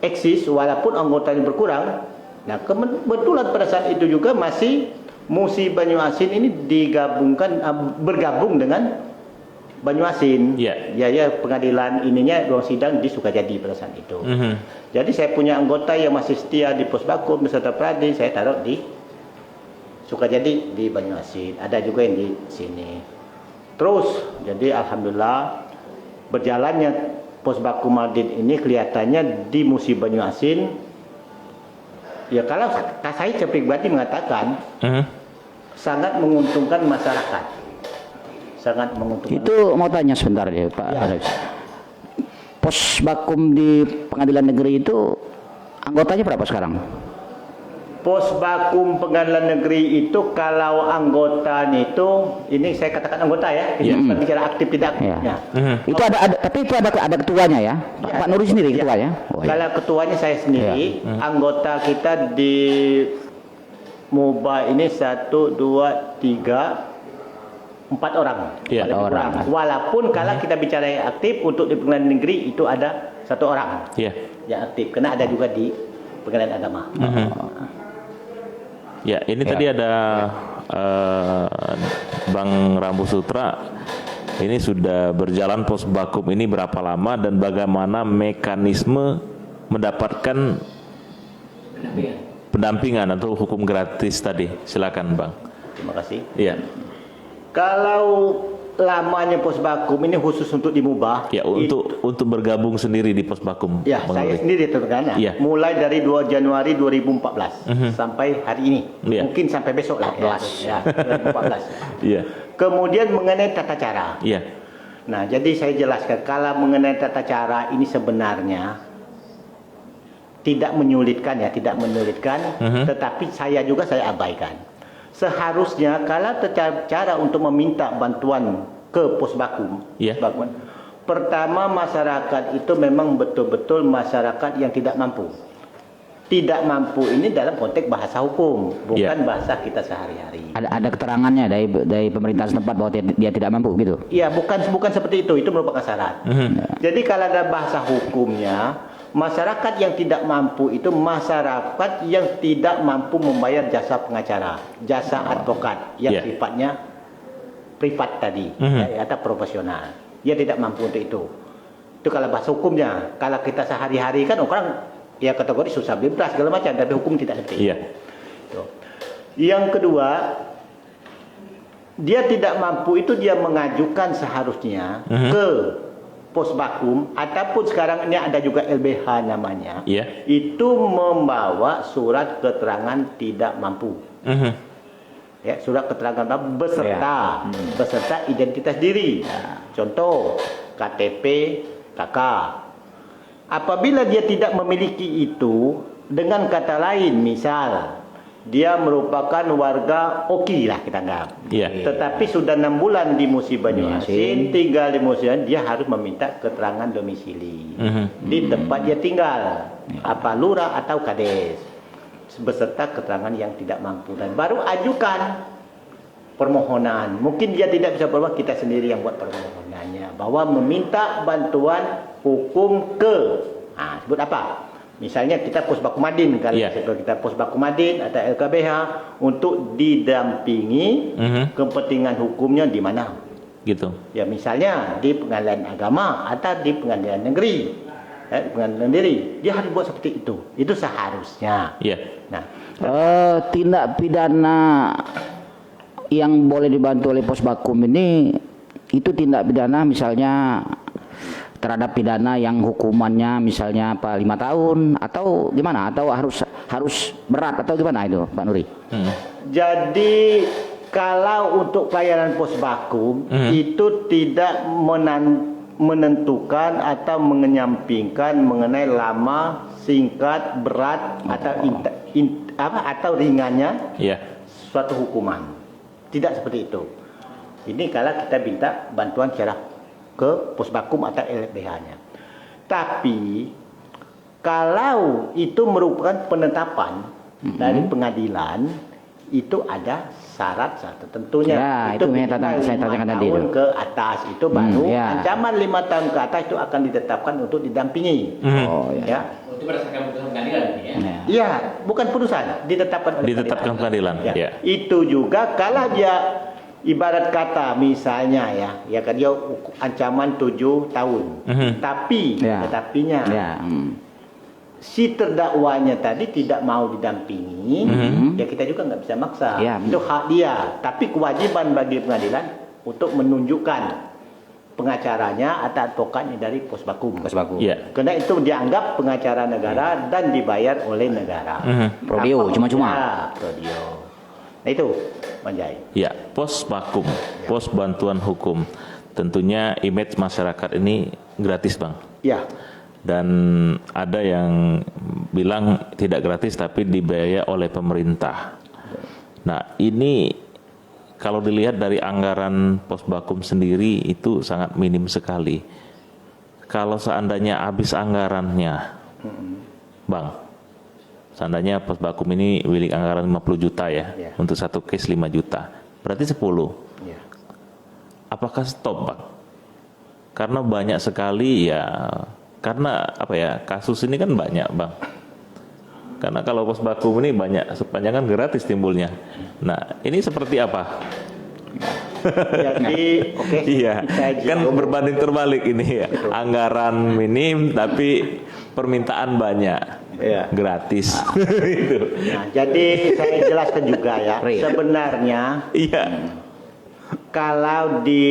eksis walaupun anggotanya berkurang. Nah, kebetulan pada saat itu juga masih Musi Banyuasin ini bergabung dengan Banyuasin. Iya. Ya, pengadilan ininya ruang sidang di Sukajadi pada saat itu. Jadi saya punya anggota yang masih setia di Posbakum beserta Pradi, saya taruh di Sukajadi di Banyuasin. Ada juga yang di sini. Terus, jadi alhamdulillah berjalannya Posbakum Madin ini kelihatannya di Musi Banyuasin. Ya kalau saya pribadi mengatakan sangat menguntungkan masyarakat. Sangat menguntungkan. Itu mau tanya sebentar ya Pak Alex. Posbakum di pengadilan negeri itu anggotanya berapa sekarang? Posbakum pengadilan negeri itu kalau anggota itu, ini saya katakan anggota ya, bukan bicara aktif tidak aktifnya. Itu tapi itu ada ketuanya ya, Pak Nuri sendiri ketuanya. Oh, iya. Kalau ketuanya saya sendiri, anggota kita di MOBA ini 1, 2, 3, 4 orang. Iya. 4 orang. Walaupun kalau kita bicara yang aktif untuk di pengadilan negeri itu ada 1 orang Iya. yang aktif, karena ada juga di pengadilan agama. Ya, ini tadi ada Bang Rambu Sutra. Ini sudah berjalan Posbakum ini berapa lama dan bagaimana mekanisme mendapatkan pendampingan atau hukum gratis tadi? Silakan, Bang. Terima kasih. Iya. Kalau lamanya Posbakum ini khusus untuk dimubah. Ya, untuk bergabung sendiri di Posbakum. Ya, Bang saya Nuri. sendiri terkena. Iya. Mulai dari 2 Januari 2014 sampai hari ini. Iya. Mungkin sampai besok lah. 14. Ya, 2014. Iya. Kemudian mengenai tata cara. Iya. Nah, jadi saya jelaskan kalau mengenai tata cara ini sebenarnya tidak menyulitkan ya, tidak menyulitkan, tetapi saya abaikan. Seharusnya kalau cara untuk meminta bantuan ke Posbakum, Iya. pertama masyarakat itu memang betul-betul masyarakat yang tidak mampu. Tidak mampu ini dalam konteks bahasa hukum, bukan bahasa kita sehari-hari. Ada keterangannya dari pemerintah setempat bahwa dia tidak mampu gitu. Iya, bukan seperti itu merupakan syarat. Jadi kalau ada bahasa hukumnya, masyarakat yang tidak mampu itu masyarakat yang tidak mampu membayar jasa pengacara, jasa advokat yang sifatnya privat tadi, atau profesional. Dia tidak mampu untuk itu. Itu kalau bahasa hukumnya. Kalau kita sehari-hari kan orang ya kategori susah bebas segala macam, tapi hukum tidak seperti itu. Iya. Yang kedua, dia tidak mampu itu dia mengajukan seharusnya ke Posbakum ataupun sekarang ini ada juga LBH namanya. Iya. Itu membawa surat keterangan tidak mampu. Ya, surat keterangan beserta identitas diri. Contoh KTP KK. Apabila dia tidak memiliki itu, dengan kata lain misal dia merupakan warga Oki lah kita anggap. Iya. Tetapi sudah 6 bulan di Musi Banyuasin, tinggal di Musi, dia harus meminta keterangan domisili di tempat dia tinggal, apa lurah atau kades, beserta keterangan yang tidak mampu, dan baru ajukan permohonan. Mungkin dia tidak bisa berbuat, kita sendiri yang buat permohonannya bahwa meminta bantuan hukum ke sebut apa? Misalnya kita Pos Bakumadin kalau kita Pos Bakumadin atau LKBH untuk didampingi kepentingan hukumnya di mana? Gitu. Ya misalnya di pengadilan agama atau di pengadilan negeri, pengadilan negeri, dia harus buat seperti itu. Itu seharusnya. Iya. Nah, Tindak pidana yang boleh dibantu oleh Pos Bakum ini itu tindak pidana misalnya terhadap pidana yang hukumannya misalnya 5 tahun atau gimana, atau harus berat atau gimana itu Pak Nuri? Jadi kalau untuk pelayanan Pos Bakum itu tidak menentukan atau menyampingkan mengenai lama, singkat, berat atau ringannya suatu hukuman. Tidak seperti itu. Ini kalau kita minta bantuan secara ke Pos Bakum atau LBH-nya. Tapi kalau itu merupakan penetapan dari pengadilan, itu ada syarat tentunya. Ya, itu yang saya tanyakan tadi. 5 tahun ke atas itu baru ancaman 5 tahun ke atas itu akan ditetapkan untuk didampingi. Oh ya. Itu berdasarkan putusan pengadilan ini ya? Iya, bukan putusan, ditetapkan oleh pengadilan. Ya. Itu juga kalau dia ibarat kata misalnya ya kan dia ancaman 7 tahun. Tetapinya si terdakwanya tadi tidak mau didampingi, ya kita juga nggak bisa maksa. Itu hak dia. Tapi kewajiban bagi pengadilan untuk menunjukkan pengacaranya atau advokatnya dari Pos Bakum. Karena itu dianggap pengacara negara dan dibayar oleh negara. Prodio, cuma-cuma. Prodio. Nah itu, Bang Jai. Ya, Pos Bakum, Pos Bantuan Hukum. Tentunya image masyarakat ini gratis, Bang. Ya. Dan ada yang bilang tidak gratis tapi dibayar oleh pemerintah. Nah, ini kalau dilihat dari anggaran Pos Bakum sendiri itu sangat minim sekali. Kalau seandainya habis anggarannya, Bang, seandainya Pos Bakum ini milik anggaran 50 juta ya, untuk satu case 5 juta, berarti 10. Apakah stop, Bang? Karena banyak sekali ya, karena apa ya, kasus ini kan banyak, Bang. Karena kalau Pos Bakum ini banyak, sepanjang kan gratis timbulnya. Nah, ini seperti apa? Jadi, iya, kan berbanding terbalik ini ya. Anggaran minim tapi permintaan banyak, gratis. Itu. Nah, jadi saya jelaskan juga ya. Sebenarnya, kalau di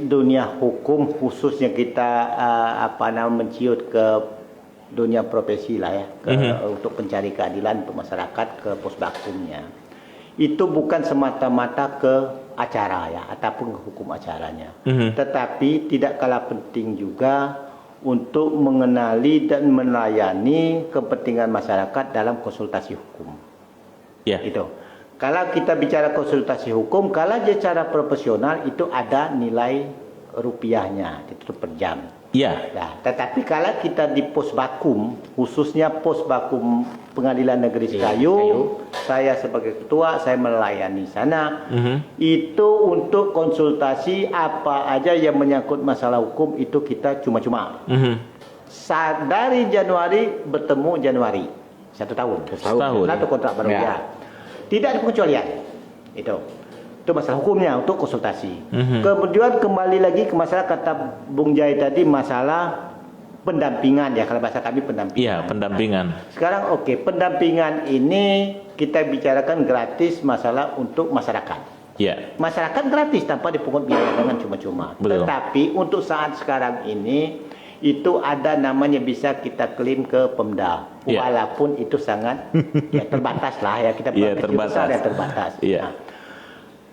dunia hukum khususnya kita menciut ke dunia profesi lah ya, untuk pencari keadilan untuk masyarakat ke Pos Bakumnya, itu bukan semata-mata ke acara ya ataupun ke hukum acaranya, tetapi tidak kalah penting juga untuk mengenali dan melayani kepentingan masyarakat dalam konsultasi hukum. Itu. Kalau kita bicara konsultasi hukum, kalau secara profesional itu ada nilai rupiahnya, itu per jam. Nah, tetapi kalau kita di Pos Bakum, khususnya Pos Bakum Pengadilan Negeri Sekayu, saya sebagai ketua, saya melayani sana. Itu untuk konsultasi apa aja yang menyangkut masalah hukum itu kita cuma-cuma. Dari Januari bertemu Januari, 1 tahun. Satu kontrak baru tidak ada pengecualian. Itu masalah hukumnya untuk konsultasi. Kemudian kembali lagi ke masalah kata Bung Jai tadi, masalah pendampingan ya, kalau bahasa kami pendampingan. Iya, pendampingan. Sekarang pendampingan ini kita bicarakan gratis masalah untuk masyarakat. Masyarakat gratis tanpa dipungut biaya dengan cuma-cuma. Tetapi untuk saat sekarang ini itu ada namanya bisa kita klaim ke Pemda. Walaupun itu sangat terbatas lah ya, kita terbatas. Nah,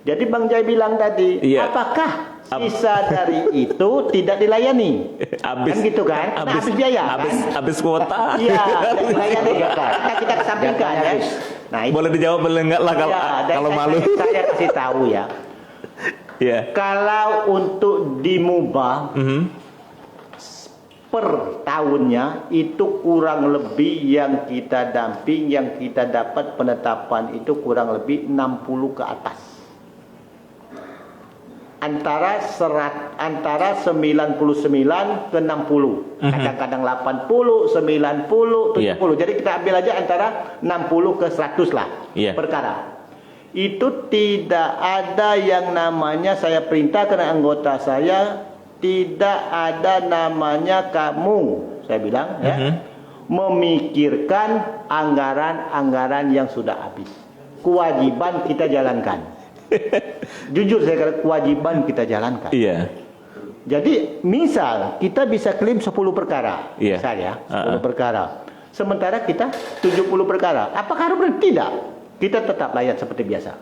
jadi Bang Jai bilang tadi, apakah sisa dari itu tidak dilayani? Kan gitu kan? Habis biaya kan? Habis kuota. Dilayani kan? Kita kesampingkan ya. Nah, itu. Boleh dijawab, boleh enggak lah kalau malu. Saya kasih tahu ya. Kalau untuk dimubah per tahunnya itu kurang lebih yang kita damping, yang kita dapat penetapan itu kurang lebih 60 ke atas. antara 99 ke 60. Kadang-kadang 80, 90, 70. Iya. Jadi kita ambil aja antara 60 ke 100 lah Iya. perkara. Itu tidak ada yang namanya saya perintahkan anggota saya, tidak ada namanya kamu, saya bilang ya, memikirkan anggaran-anggaran yang sudah habis. Kewajiban kita jalankan. Jujur saya kata kewajiban kita jalankan. Iya. Jadi misal kita bisa klaim 10 perkara, Iya. misal ya, 10 perkara. Sementara kita 70 perkara. Apakah harus berhenti? Tidak. Kita tetap layan seperti biasa.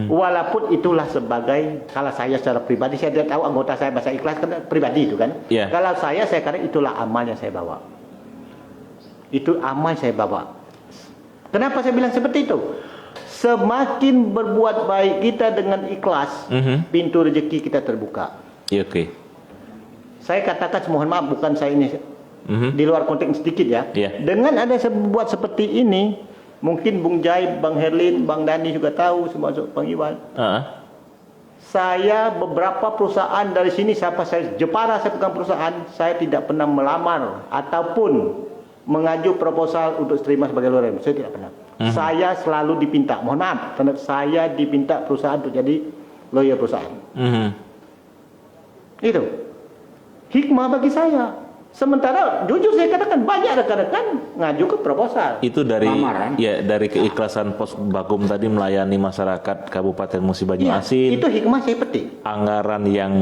Walaupun itulah sebagai, kalau saya secara pribadi, saya tidak tahu anggota saya bahasa ikhlas kan pribadi itu kan. Iya. Kalau saya kata itulah amal yang saya bawa. Itu amal saya bawa. Kenapa saya bilang seperti itu? Semakin berbuat baik kita dengan ikhlas, pintu rezeki kita terbuka. Iya, oke. Saya katakan mohon maaf, bukan saya ini di luar konteks sedikit ya. Iya. Dengan ada buat seperti ini, mungkin Bung Jai, Bang Herlin, Bang Dani juga tahu, termasuk Bang Iwan. Saya beberapa perusahaan dari sini, siapa saya Jepara, saya pegang perusahaan, saya tidak pernah melamar ataupun mengaju proposal untuk terima sebagai lawyer. Saya tidak pernah. Saya selalu dipinta, mohon maaf, saya dipinta perusahaan untuk jadi lawyer perusahaan. Itu hikmah bagi saya. Sementara jujur saya katakan banyak rekan-rekan ngaju ke proposal. Itu dari Lamaran. ya dari keikhlasan Pos Bakum tadi melayani masyarakat Kabupaten Musi Ya, Banyuasin. itu hikmah saya petik. Anggaran yang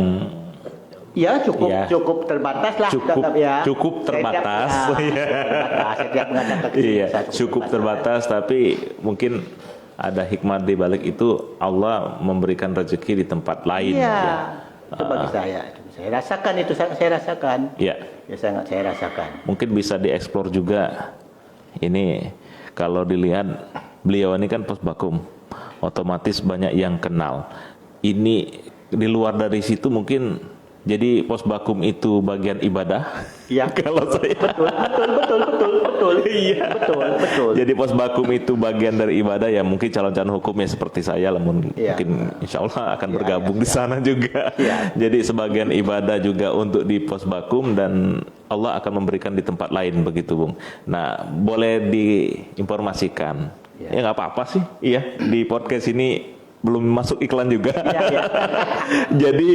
Ya cukup Ya. cukup terbatas lah. Cukup- tetap ya. cukup terbatas. Saya tidak mengatakan iya, saya cukup terbatas, tapi mungkin ada hikmah di balik itu, Allah memberikan rezeki di tempat lain. Iya. Itu bagi saya. Saya rasakan itu, saya rasakan. Ya. Ya sangat saya rasakan. Mungkin bisa dieksplor juga. Ini kalau dilihat beliau ini kan Pos Bakum, otomatis banyak yang kenal. Ini di luar dari situ mungkin jadi Pos Bakum itu bagian ibadah. Iya. Kalau saya Betul. Iya. Betul. Jadi Pos Bakum itu bagian dari ibadah, ya mungkin calon-calon hukumnya seperti saya, namun Iya. mungkin insya Allah akan Iya, bergabung iya, di sana juga. Iya. Jadi sebagian ibadah juga untuk di Pos Bakum, dan Allah akan memberikan di tempat lain begitu, Bung. Nah, boleh diinformasikan. Iya. Ya nggak apa-apa sih. Iya, di podcast ini belum masuk iklan juga. Iya. Jadi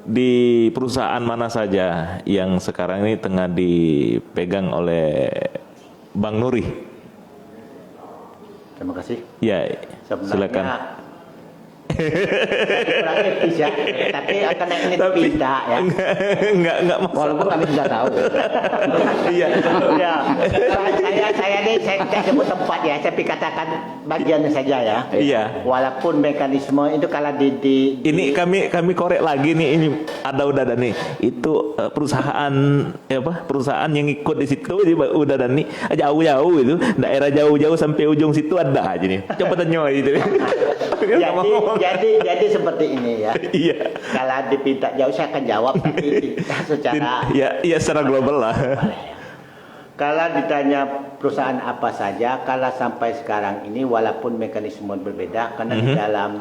di perusahaan mana saja yang sekarang ini tengah dipegang oleh Bang Nuri? Terima kasih. Ya, silakan. Kurang etis ya, tapi karena ini tidak ya. Enggak masalah. Walaupun kami sudah tahu. Iya. Ya, saya ini saya tidak sebut tempat ya, saya katakan bagian saja ya. Iya. Walaupun mekanisme itu kalau di Ini kami korek lagi nih, ini udah ada nih. Itu perusahaan perusahaan yang ikut di situ udah ada nih, jauh-jauh itu, daerah jauh-jauh sampai ujung situ ada aja nih. Coba tanya itu. jadi seperti ini ya. Iya. Kalau dipinta jauh saya akan jawab, tapi secara Ya secara global lah. kalau ditanya perusahaan apa saja, kalau sampai sekarang ini walaupun mekanisme berbeda, karena di dalam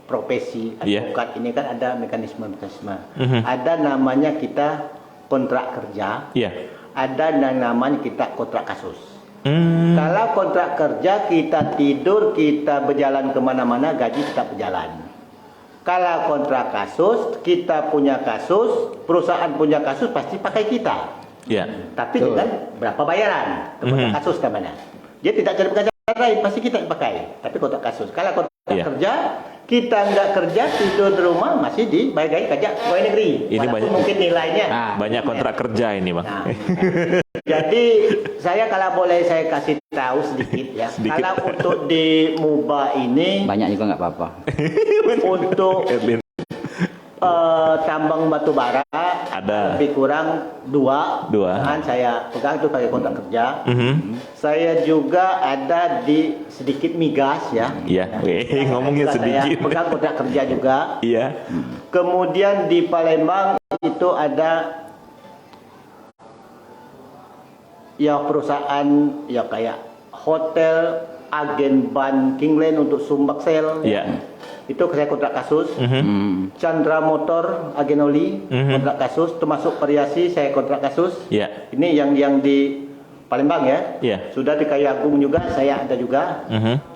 profesi advokat ini kan ada mekanisme-mekanisme. Ada namanya kita kontrak kerja, Iya. ada yang namanya kita kontrak kasus. Kalau kontrak kerja kita tidur, kita berjalan kemana-mana, gaji tetap berjalan. Kalau kontrak kasus, kita punya kasus, perusahaan punya kasus, pasti pakai kita. Iya. Tapi dengan berapa bayaran kepada kasus namanya. Dia tidak cari pekerjaan lain, pasti kita yang pakai. Tapi kontrak kasus. Kalau kontrak kerja, kita nggak kerja, tidur di rumah, masih dibayar kerja pegawai negeri. Ini Walaupun banyak- mungkin nilainya. Banyak kontrak kerja ini, Bang. Nah, jadi saya kalau boleh saya kasih tahu sedikit ya. Sedikit. Kalau untuk di MUBA ini Banyak juga nggak apa-apa. untuk Erlin. tambang batu bara Ada. lebih kurang dua. Dua. Kan saya pegang itu pakai kontrak kerja. Saya juga ada di sedikit migas ya. Iya. Ngomongnya Juga saya sedikit. pegang kontrak kerja juga. Iya. Kemudian di Palembang itu ada ya perusahaan ya kayak hotel agen ban Kingland untuk Sumbaksel. Iya. Itu saya kontrak kasus. Hmm. Chandra Motor, agen oli, kontrak kasus. Termasuk Variasi, saya kontrak kasus. Iya. Ini yang di Palembang ya. Iya. Sudah di Kayu Agung juga, saya ada juga.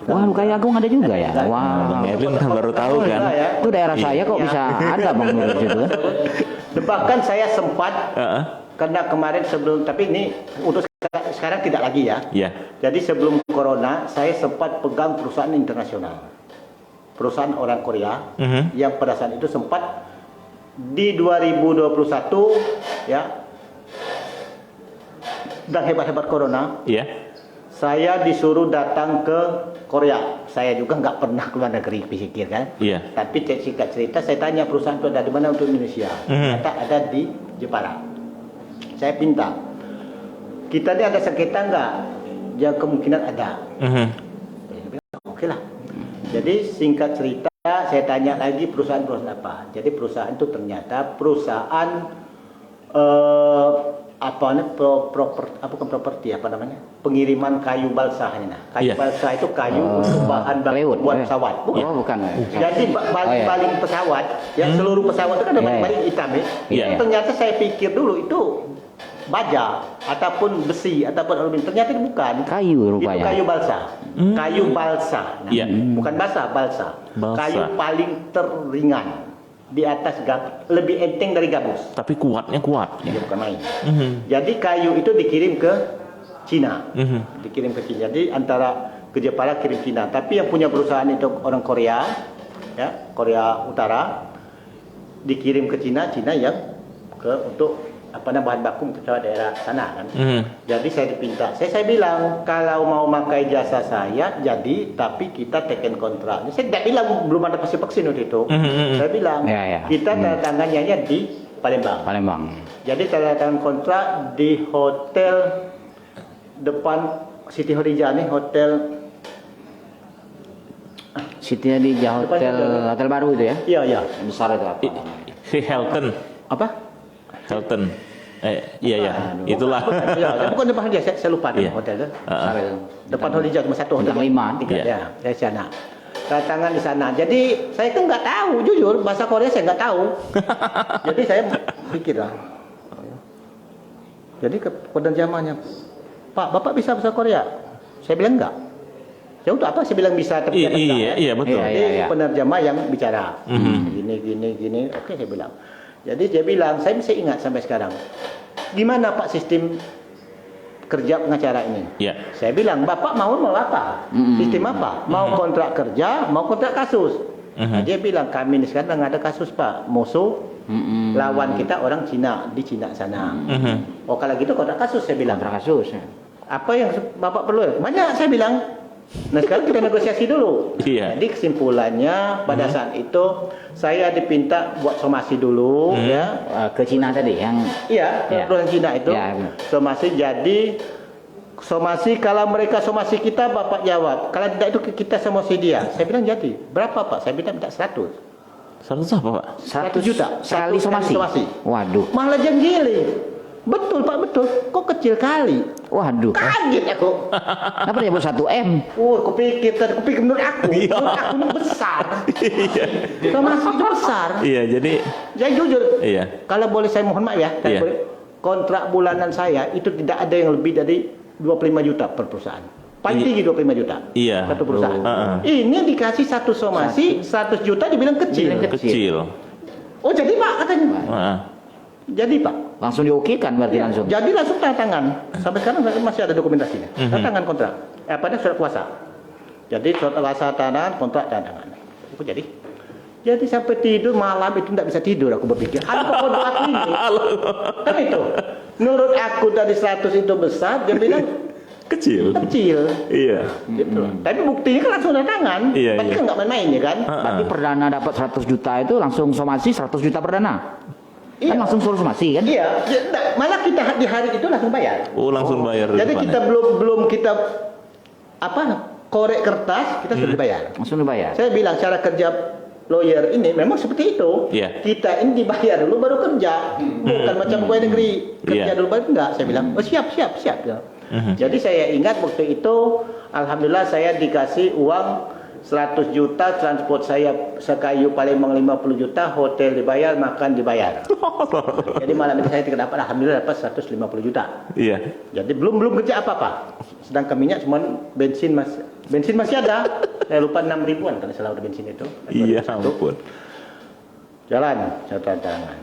Wah, Kayu Agung ada juga ya. Wah. Bang Erwin kan baru tahu kan. Ya. Itu daerah saya kok Iya. bisa ada Bang Nur di situ. Bahkan saya sempat Heeh. karena kemarin sebelum, tapi ini untuk sekarang tidak lagi ya. Iya. Jadi sebelum corona saya sempat pegang perusahaan internasional, perusahaan orang Korea yang pada saat itu sempat di 2021 ya, dan hebat-hebat corona, Iya. saya disuruh datang ke Korea. Saya juga nggak pernah keluar negeri, pikir kan. Iya. Tapi singkat cerita saya tanya perusahaan itu ada di mana untuk Indonesia. Ternyata ada di Jepara. Saya pinta, kita ini ada sengketa nggak? Ya kemungkinan ada. Saya bilang, oke lah. Jadi singkat cerita saya tanya lagi perusahaan-perusahaan apa. Jadi perusahaan itu ternyata perusahaan apa nih bukan properti, apa namanya, pengiriman kayu balsa ini. Kayu Iya. balsa itu kayu untuk bahan baku Plywood, buat ya. pesawat. Bukan. Oh, bukan. Jadi baling pesawat, ya seluruh pesawat itu kan ada Iya, iya. baling hitam ya. Iya. Ternyata saya pikir dulu itu baja ataupun besi ataupun aluminium, ternyata itu bukan. Kayu Itu rupanya. kayu balsa. Kayu balsa. Nah, Iya. bukan balsa. Balsa. Kayu paling teringan di atas lebih enteng dari gabus. Tapi kuatnya kuat. Dia bukan main. Jadi kayu itu dikirim ke Cina. Dikirim ke Cina. Jadi antara ke Jepara kirim Cina. Tapi yang punya perusahaan itu orang Korea, ya, Korea Utara, dikirim ke Cina, Cina yang untuk apa namanya bahan baku untuk daerah sana kan. Jadi saya dipinta. Saya bilang kalau mau pakai jasa saya jadi, tapi kita teken kontrak. Saya tidak bilang belum ada vaksin waktu itu. Saya bilang Ya, ya. kita tanda tangannya di Palembang. Palembang. Jadi tanda tangan kontrak di hotel depan Siti Khadijah nih, hotel Siti Khadijah hotel baru itu ya. iya iya. Yang besar itu apa? Si Hilton. Apa? Hilton. Iya ya. Itulah. Ya, bukan depan dia, saya lupa Iya. nama hotel itu. Besar itu. Depan Khadijah cuma satu hotel. Bintang 5. Tiga, Iya. ya, dari sana. Tanda tangan di sana. Jadi saya kan nggak tahu, jujur bahasa Korea saya nggak tahu. Jadi saya pikir lah. Jadi ke penerjemahnya, Pak, Bapak bisa bahasa Korea? Saya bilang enggak. Ya untuk apa saya bilang bisa tapi saya enggak, ya? Iya betul. Iya, Jadi iya. penerjemah yang bicara. Gini. Oke saya bilang. Jadi dia bilang, saya masih ingat sampai sekarang. Gimana Pak sistem kerja pengacara ini? Iya. Saya bilang, Bapak mau apa? Sistem apa? Mau kontrak kerja, mau kontrak kasus? Nah, dia bilang, kami ini sekarang nggak ada kasus Pak. Musuh lawan kita orang Cina di Cina sana. Oh kalau gitu kontrak kasus saya bilang. Kontrak kasus. Ya. Apa yang Bapak perlu? Banyak saya bilang. Nah sekarang kita negosiasi dulu. Iya. Jadi kesimpulannya pada saat itu saya dipinta buat somasi dulu ya. Ke Cina tadi yang Iya, Iya. perusahaan Cina itu. Iya, benar. Somasi jadi somasi kalau mereka somasi kita Bapak jawab. Kalau tidak itu kita somasi dia. Saya bilang jadi. Berapa Pak? Saya minta 100. 100 apa Pak? 100 juta. sekali somasi. Waduh. Malah jenggiling. Betul Pak, betul. Kok kecil kali? Waduh. Kaget aku. Kenapa dia buat 1M? Kupikir menurut aku ini besar. Somasi itu besar. Iya jadi. Saya jujur. Iya. Kalau boleh saya mohon maaf ya, Iya. kontrak bulanan saya itu tidak ada yang lebih dari 25 juta per perusahaan. Paling tinggi 25 juta. Iya. Satu perusahaan. Heeh. Ini dikasih satu somasi 100 juta dibilang kecil. Kecil. Oh jadi Pak katanya. Heeh. Jadi Pak. Langsung diokekan berarti langsung. Jadi langsung tanda tangan. Sampai sekarang masih ada dokumentasinya. Tanda tangan kontrak. Surat kuasa. Jadi surat kuasa tangan, kontrak tanda tangan. Itu jadi. Jadi sampai tidur malam itu tidak bisa tidur aku berpikir. Apa kontrak aku ini? Kan itu. Menurut aku dari 100 itu besar, dia bilang Kecil. kecil. Iya. Gitu. Tapi buktinya kan langsung tanda tangan. Iya, Berarti iya. kan nggak main-main ya kan? Berarti perdana dapat 100 juta itu langsung somasi 100 juta perdana. Kan langsung suruh somasi kan? Iya. Malah kita di hari itu langsung bayar. Oh langsung bayar. Jadi depannya. kita belum kita korek kertas kita sudah dibayar. Langsung dibayar. Saya bilang cara kerja lawyer ini memang seperti itu. Iya. Kita ini dibayar dulu baru kerja. Bukan macam pegawai negeri kerja Iya. dulu baru enggak. Saya bilang, oh siap. Ya. Jadi saya ingat waktu itu, alhamdulillah saya dikasih uang 100 juta, transport saya sekayu Palembang 50 juta, hotel dibayar, makan dibayar. Jadi malam itu saya tidak dapat, alhamdulillah dapat 150 juta. Iya. Jadi belum kerja apa-apa. Sedangkan minyak cuma bensin masih ada. Saya lupa 6 ribuan kalau selalu bensin itu. Iya ampun. Jalan, tangan.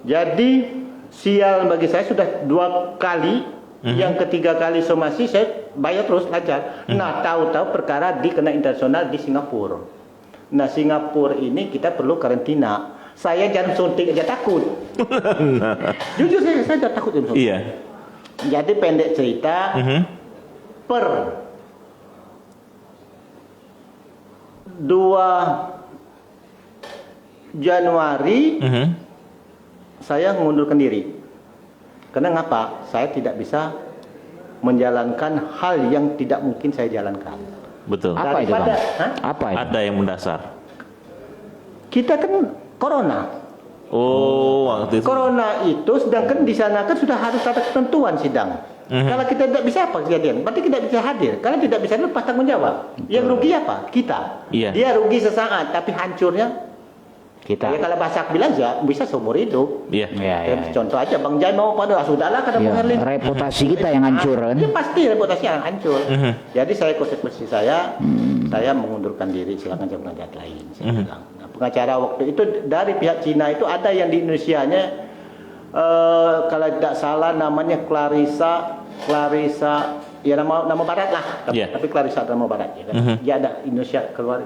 Jadi sial bagi saya sudah 2 kali. Yang ketiga kali somasi saya bayar terus lancar. Nah, tahu-tahu perkara dikena internasional di Singapura. Nah, Singapura ini kita perlu karantina. Saya jangan suntik aja takut. Jujur saya sudah takut jangan suntik. Iya. Jadi pendek cerita, per 2 Januari saya mengundurkan diri. Karena ngapa? Saya tidak bisa menjalankan hal yang tidak mungkin saya jalankan. Betul. Apa itu, Bang? Hah? Apa itu? Ada yang mendasar. Kita kan corona. Oh, waktu itu. Corona itu sedangkan di sana kan sudah harus ada ketentuan sidang. Kalau kita tidak bisa apa kejadian? Berarti tidak bisa hadir. Kalau tidak bisa lepas tanggung jawab. Yang rugi apa? Kita. Iya. Dia rugi sesaat, tapi hancurnya Kita. ya kalau Basak bilang ya bisa seumur hidup. Iya. Ya. Contoh aja Bang Jai mau pada sudahlah kata Bang Herlin. Reputasi kita yang hancur kan. Ya pasti reputasi yang hancur. Jadi saya konsekuensi saya mengundurkan diri, silakan cari pengacara lain. Saya bilang. Nah, pengacara waktu itu dari pihak Cina itu ada yang di Indonesianya kalau tidak salah namanya Clarissa ya nama barat lah. Yeah. Tapi Clarissa nama barat ya kan. Dia ada Indonesia luar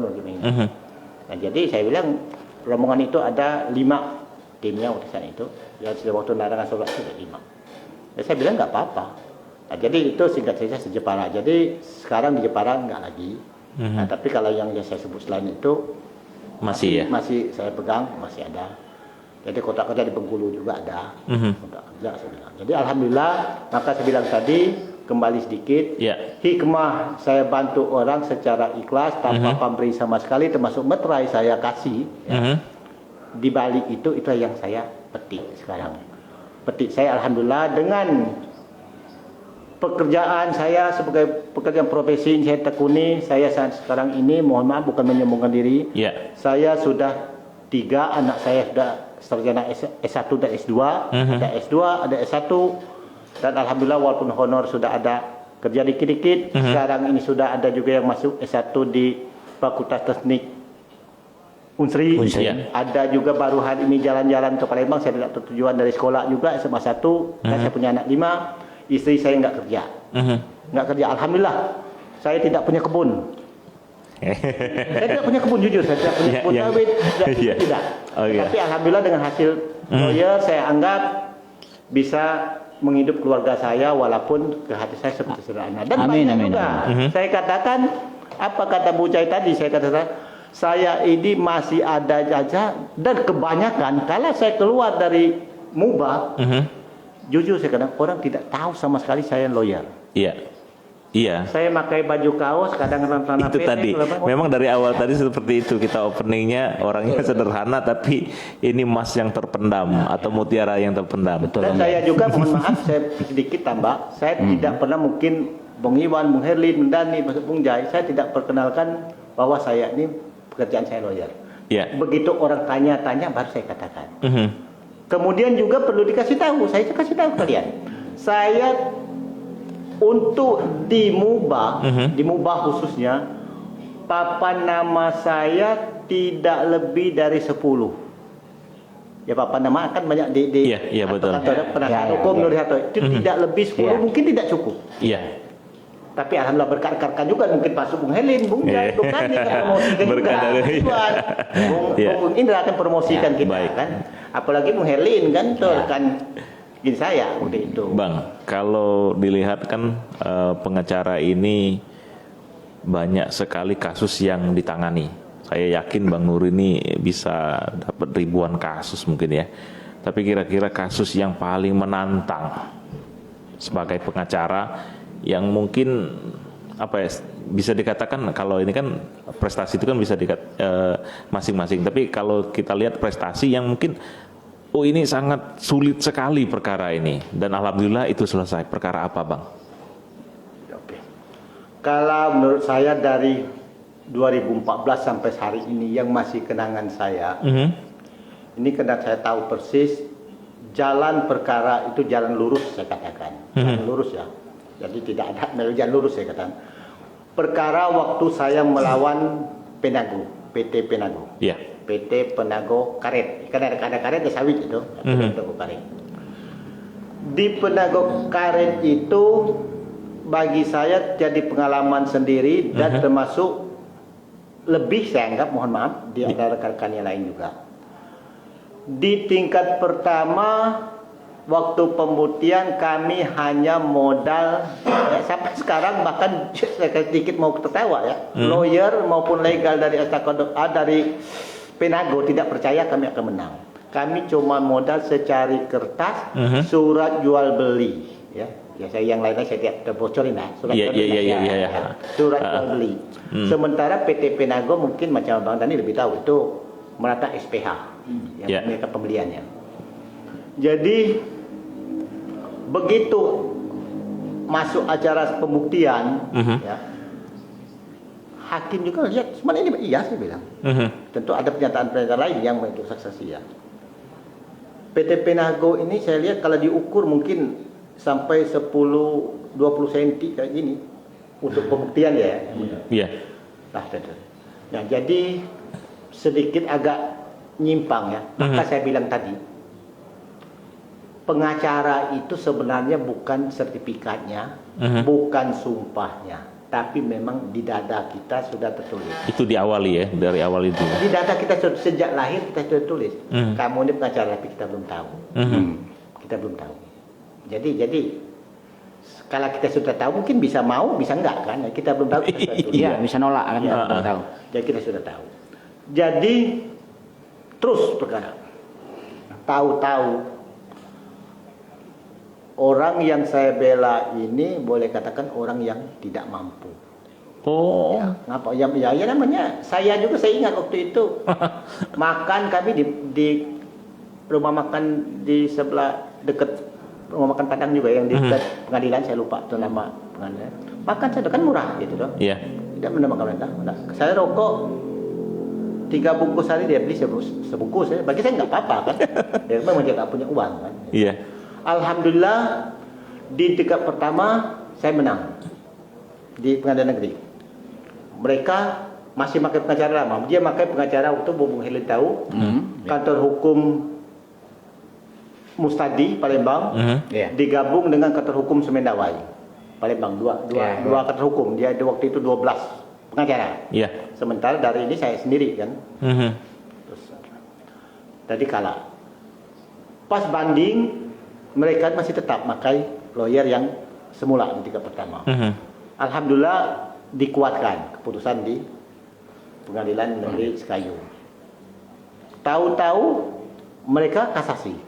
negeri. Nah, jadi saya bilang rombongan itu ada 5 timnya utusan itu. Ya waktu larangan sholat itu ada 5. Dan saya bilang nggak apa-apa. Nah, jadi itu singkat cerita se-Jepara. Jadi sekarang di Jepara nggak lagi. Nah, tapi kalau yang saya sebut selain itu Masih ya. masih saya pegang, masih ada. Jadi kotak kerja di Bengkulu juga ada. Kotak kerja saya bilang. Jadi alhamdulillah, maka saya bilang tadi kembali sedikit. Ya. Hikmah saya bantu orang secara ikhlas tanpa pamrih sama sekali, termasuk meterai saya kasih. Ya. Di balik itu yang saya petik sekarang. Petik saya alhamdulillah dengan pekerjaan saya sebagai pekerjaan profesi yang saya tekuni, saya saat sekarang ini mohon maaf bukan menyombongkan diri. Ya. Saya sudah 3 anak saya sudah sarjana S1 dan S2, ada S2, ada S1. Dan alhamdulillah walaupun honor sudah ada kerja dikit-dikit, sekarang ini sudah ada juga yang masuk S1 di Fakultas Teknik Unsri. Ya. Ada juga baru hari ini jalan-jalan ke Palembang, saya tidak tertujuan dari sekolah juga SMA 1. Dan saya punya anak 5, istri saya nggak kerja. Nggak kerja, alhamdulillah. Saya tidak punya kebun. Saya tidak punya kebun, jujur saya tidak punya kebun sawit, tidak. Tapi alhamdulillah dengan hasil lawyer saya anggap bisa menghidup keluarga saya walaupun ke hati saya seperti sederhana. Dan banyak juga. Saya katakan apa kata Bu Jai tadi, saya katakan saya ini masih ada aja dan kebanyakan kalau saya keluar dari Mubah, jujur saya katakan orang tidak tahu sama sekali saya lawyer. Iya. Iya. Saya pakai baju kaos, kadang-kadang celana Itu pendek, tadi. Memang dari awal tadi seperti itu, kita openingnya orangnya sederhana tapi ini emas yang terpendam atau mutiara yang terpendam. Dan saya juga mohon maaf saya sedikit tambah, saya tidak pernah mungkin Bung Iwan, Bung Herlin, Bung Dani, Bung Jai, saya tidak perkenalkan bahwa saya ini pekerjaan saya lawyer. Iya. Begitu orang tanya-tanya baru saya katakan. Kemudian juga perlu dikasih tahu, saya kasih tahu kalian. Saya untuk di Mubah khususnya, papan nama saya tidak lebih dari 10. Ya papan nama kan banyak di Iya, betul. penasihat hukum itu tidak lebih 10, mungkin tidak cukup. Iya. Tapi alhamdulillah berkat-berkat juga mungkin masuk Bung Helin, Bung Jai, Bung Dani akan promosikan juga. Bung Indra akan promosikan kita kan. Apalagi Bung Helin kan tuh kan gini saya waktu itu. Bang, kalau dilihat kan pengacara ini banyak sekali kasus yang ditangani. Saya yakin Bang Nur ini bisa dapat ribuan kasus mungkin ya. Tapi kira-kira kasus yang paling menantang sebagai pengacara yang mungkin apa ya bisa dikatakan kalau ini kan prestasi itu kan bisa masing-masing. Tapi kalau kita lihat prestasi yang mungkin oh ini sangat sulit sekali perkara ini, dan alhamdulillah itu selesai. Perkara apa, Bang? Oke. Kalau menurut saya dari 2014 sampai hari ini yang masih kenangan saya, ini karena saya tahu persis jalan perkara itu jalan lurus, saya katakan. Jalan lurus ya. Jadi tidak ada jalan lurus, saya katakan. Perkara waktu saya melawan Penago, PT Penago. Iya. PT Penago Karet. Karena ada karet, ada sawit itu. Penago Karet. Di Penago Karet itu bagi saya jadi pengalaman sendiri dan termasuk lebih, saya anggap, mohon maaf, di antara rekan-rekan yang lain juga. Di tingkat pertama waktu pembuktian kami hanya modal, ya, sampai sekarang bahkan saya sedikit mau tertawa ya, lawyer maupun legal dari dari Penago tidak percaya kami akan menang. Kami cuma modal secari kertas, surat jual beli, ya. Ya saya yang lainnya saya tidak bocorin lah. Surat jual beli. Surat jual beli. Sementara PT Penago mungkin macam Bang Dani lebih tahu itu merata SPH yang mereka pembeliannya. Jadi begitu masuk acara pembuktian, ya, hakim juga lihat, sebenarnya ini iya saya bilang. Tentu ada pernyataan-pernyataan lain yang untuk saksi ya. PT Penago ini saya lihat kalau diukur mungkin sampai 10-20 cm kayak gini untuk pembuktian ya. Iya. Nah, nah, jadi sedikit agak nyimpang ya. Maka saya bilang tadi, pengacara itu sebenarnya bukan sertifikatnya, bukan sumpahnya, tapi memang di dada kita sudah tertulis. Itu diawali ya, dari awal itu. Di dada kita sejak lahir kita sudah tulis. Kamu ini pengacara, tapi kita belum tahu. Kita belum tahu. Jadi kalau kita sudah tahu mungkin bisa mau, bisa enggak kan? Kita belum tahu. Iya, bisa nolak kan? Belum tahu. Jadi kita sudah tahu. Jadi terus perkara. Tahu-tahu orang yang saya bela ini boleh katakan orang yang tidak mampu. Oh. Ya, ngapa? Ya namanya. Saya juga saya ingat waktu itu makan kami di rumah makan di sebelah dekat rumah makan Padang juga yang di dekat pengadilan, saya lupa itu nama pengadilan. Makan saya kan murah gitu dong. Iya. Tidak menambah pemerintah. Saya rokok 3 bungkus hari dia beli sebungkus. Bagi saya nggak apa-apa kan. Dia memang dia nggak punya uang kan. Iya. Alhamdulillah di tingkat pertama saya menang di pengadilan negeri. Mereka masih pakai pengacara lama. Dia pakai pengacara waktu Bung Helen tahu. Kantor hukum Mustadi Palembang digabung dengan kantor hukum Semendawai Palembang, dua kantor hukum. Dia waktu itu 12 pengacara. Iya. Sementara dari ini saya sendiri kan. Terus tadi kalah. Pas banding mereka masih tetap pakai lawyer yang semula di tingkat pertama. Alhamdulillah dikuatkan keputusan di pengadilan negeri Sekayu. Tahu-tahu mereka kasasi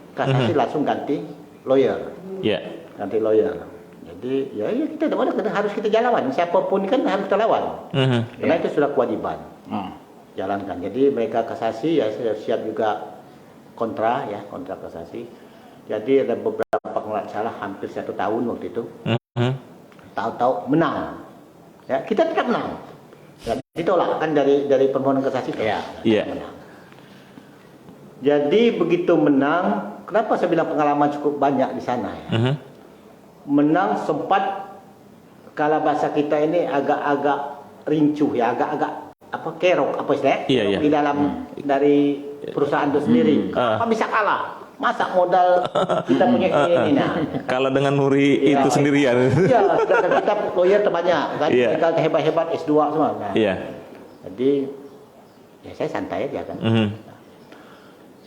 langsung ganti lawyer. Iya. Ganti lawyer. Jadi ya kita harus kita jalan. Siapapun kan harus kita lawan. Karena itu sudah kewajiban. Jalankan. Jadi mereka kasasi ya saya siap juga kontra kasasi. Jadi ada beberapa pengulat salah hampir 1 tahun waktu itu. Tahu-tahu menang. Ya, kita tetap menang. Ya, ditolak kan dari permohonan kasasi. Iya. Menang. Jadi begitu menang, kenapa saya bilang pengalaman cukup banyak di sana ya. Menang sempat kalau bahasa kita ini agak-agak rincuh ya, agak-agak apa kerok apa istilahnya di dalam dari perusahaan itu sendiri. Kenapa bisa kalah? Masa modal kita punya ini nah. Kalah dengan Nuri itu sendirian. Iya, kita lawyer terbanyak kan, mereka hebat-hebat S2 semua. Nah, jadi ya saya santai aja kan.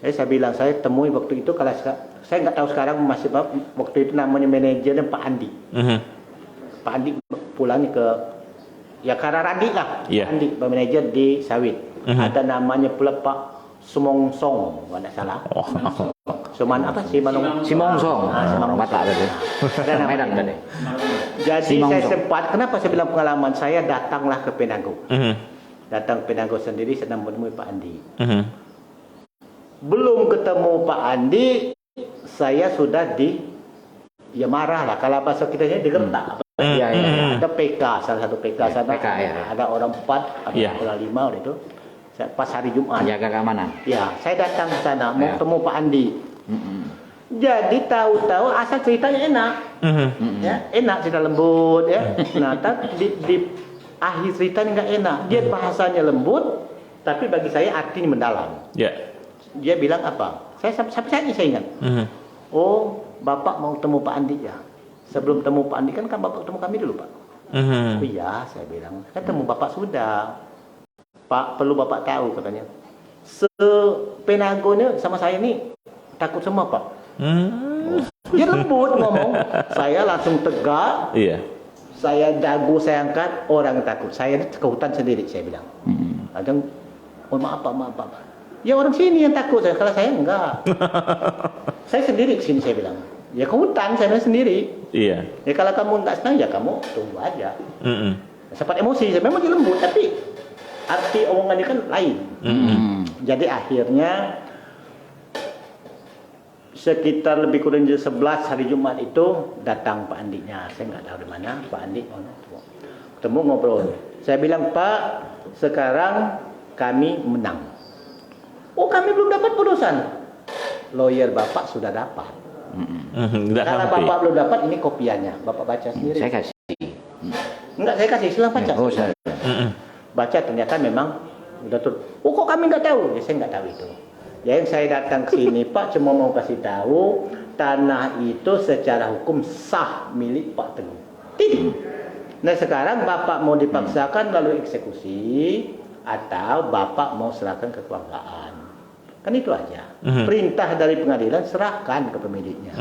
Saya bilang saya temui waktu itu kalau saya nggak tahu sekarang masih waktu itu namanya manajernya Pak Andi. Pak Andi pulangnya ke ya Kararandi lah. Andi manajer di sawit. Ada namanya pula Pak Sumongsong, nggak salah. Suman apa sih Manong? Simongsong. Batak tadi. Medan tadi. Jadi saya sempat, kenapa saya bilang pengalaman saya datanglah ke Penago. Datang ke Penago sendiri sedang menemui Pak Andi. Belum ketemu temu Pak Andi, saya sudah ya marah lah. Kalau bahasa kita ini digertak. Iya, iya, iya. Ada PK, salah satu PK Ya, sana. PK, ya. Ada orang 4, ada Iya. orang 5 itu. Pas hari Jumat. Jaga keamanan. Ya, saya datang ke sana mau Ya. ketemu Pak Andi. Jadi tahu-tahu asal ceritanya enak. Ya, enak, cerita lembut ya. Nah, tapi di akhir ceritanya nggak enak. Dia bahasanya lembut, tapi bagi saya artinya mendalam. Ya. Dia bilang apa? Sampai saat ini saya ingat. Oh, Bapak mau temu Pak Andi ya. Sebelum temu Pak Andi kan Bapak temu kami dulu, Pak. Oh iya, saya bilang. Kan temu Bapak sudah. Pak, perlu Bapak tahu katanya. Sepenagonya sama saya ini takut semua, Pak. Dia lembut ngomong. Saya langsung tegak. Iya. Saya dagu, saya angkat, orang takut. Saya ke hutan sendiri, saya bilang. Kadang, oh maaf Pak. Ya orang sini yang takut, kalau saya enggak. Saya sendiri ke sini, saya bilang. Ya ke hutan, saya bilang sendiri. Iya. Ya kalau kamu enggak senang, ya kamu tunggu aja. Sempat emosi, saya memang dia lembut, tapi arti omongannya kan lain. Jadi akhirnya sekitar lebih kurang jam 11 hari Jumat itu datang Pak Andinya. Saya nggak tahu di mana Pak Andi. Ketemu ngobrol. Saya bilang, Pak, sekarang kami menang. Oh, kami belum dapat putusan. Lawyer Bapak sudah dapat. Nggak Kalau sampai. Bapak belum dapat, ini kopiannya. Bapak baca sendiri. Saya kasih. Enggak, saya kasih. Silahkan baca. Oh, saya. Baca ternyata memang udah turun. Oh, kok kami nggak tahu? Ya, saya nggak tahu itu. Ya, yang saya datang ke sini Pak cuma mau kasih tahu tanah itu secara hukum sah milik Pak Teguh. Titik. Nah sekarang Bapak mau dipaksakan lalu eksekusi atau Bapak mau serahkan ke kekeluargaan. Kan itu aja. Perintah dari pengadilan serahkan ke pemiliknya.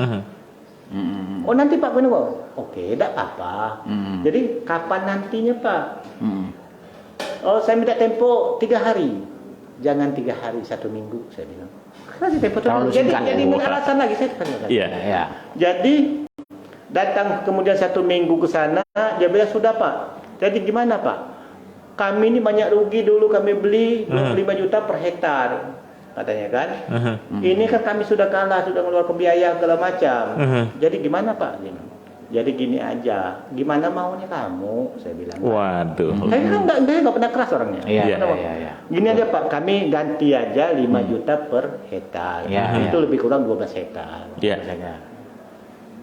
Oh nanti Pak Gunawan. Oke, tidak apa-apa. Jadi kapan nantinya Pak? Oh saya minta tempo 3 hari. Jangan 3 hari, 1 minggu, saya bilang. Kasih tempo terlalu jadi minta alasan lagi saya tanya. Iya. Ya. Jadi datang kemudian 1 minggu ke sana, dia bilang sudah Pak. Jadi gimana Pak? Kami ini banyak rugi dulu kami beli 25 juta per hektar, katanya kan. Ini kan kami sudah kalah, sudah ngeluarkan biaya segala macam. Jadi gimana Pak? Jadi gini aja, gimana maunya kamu? Saya bilang. Waduh. Saya kan nggak pernah keras orangnya. Iya. Gini aja Pak, kami ganti aja 5 juta per hektar. Iya, Itu lebih kurang 12 hektar. Iya. Misalnya.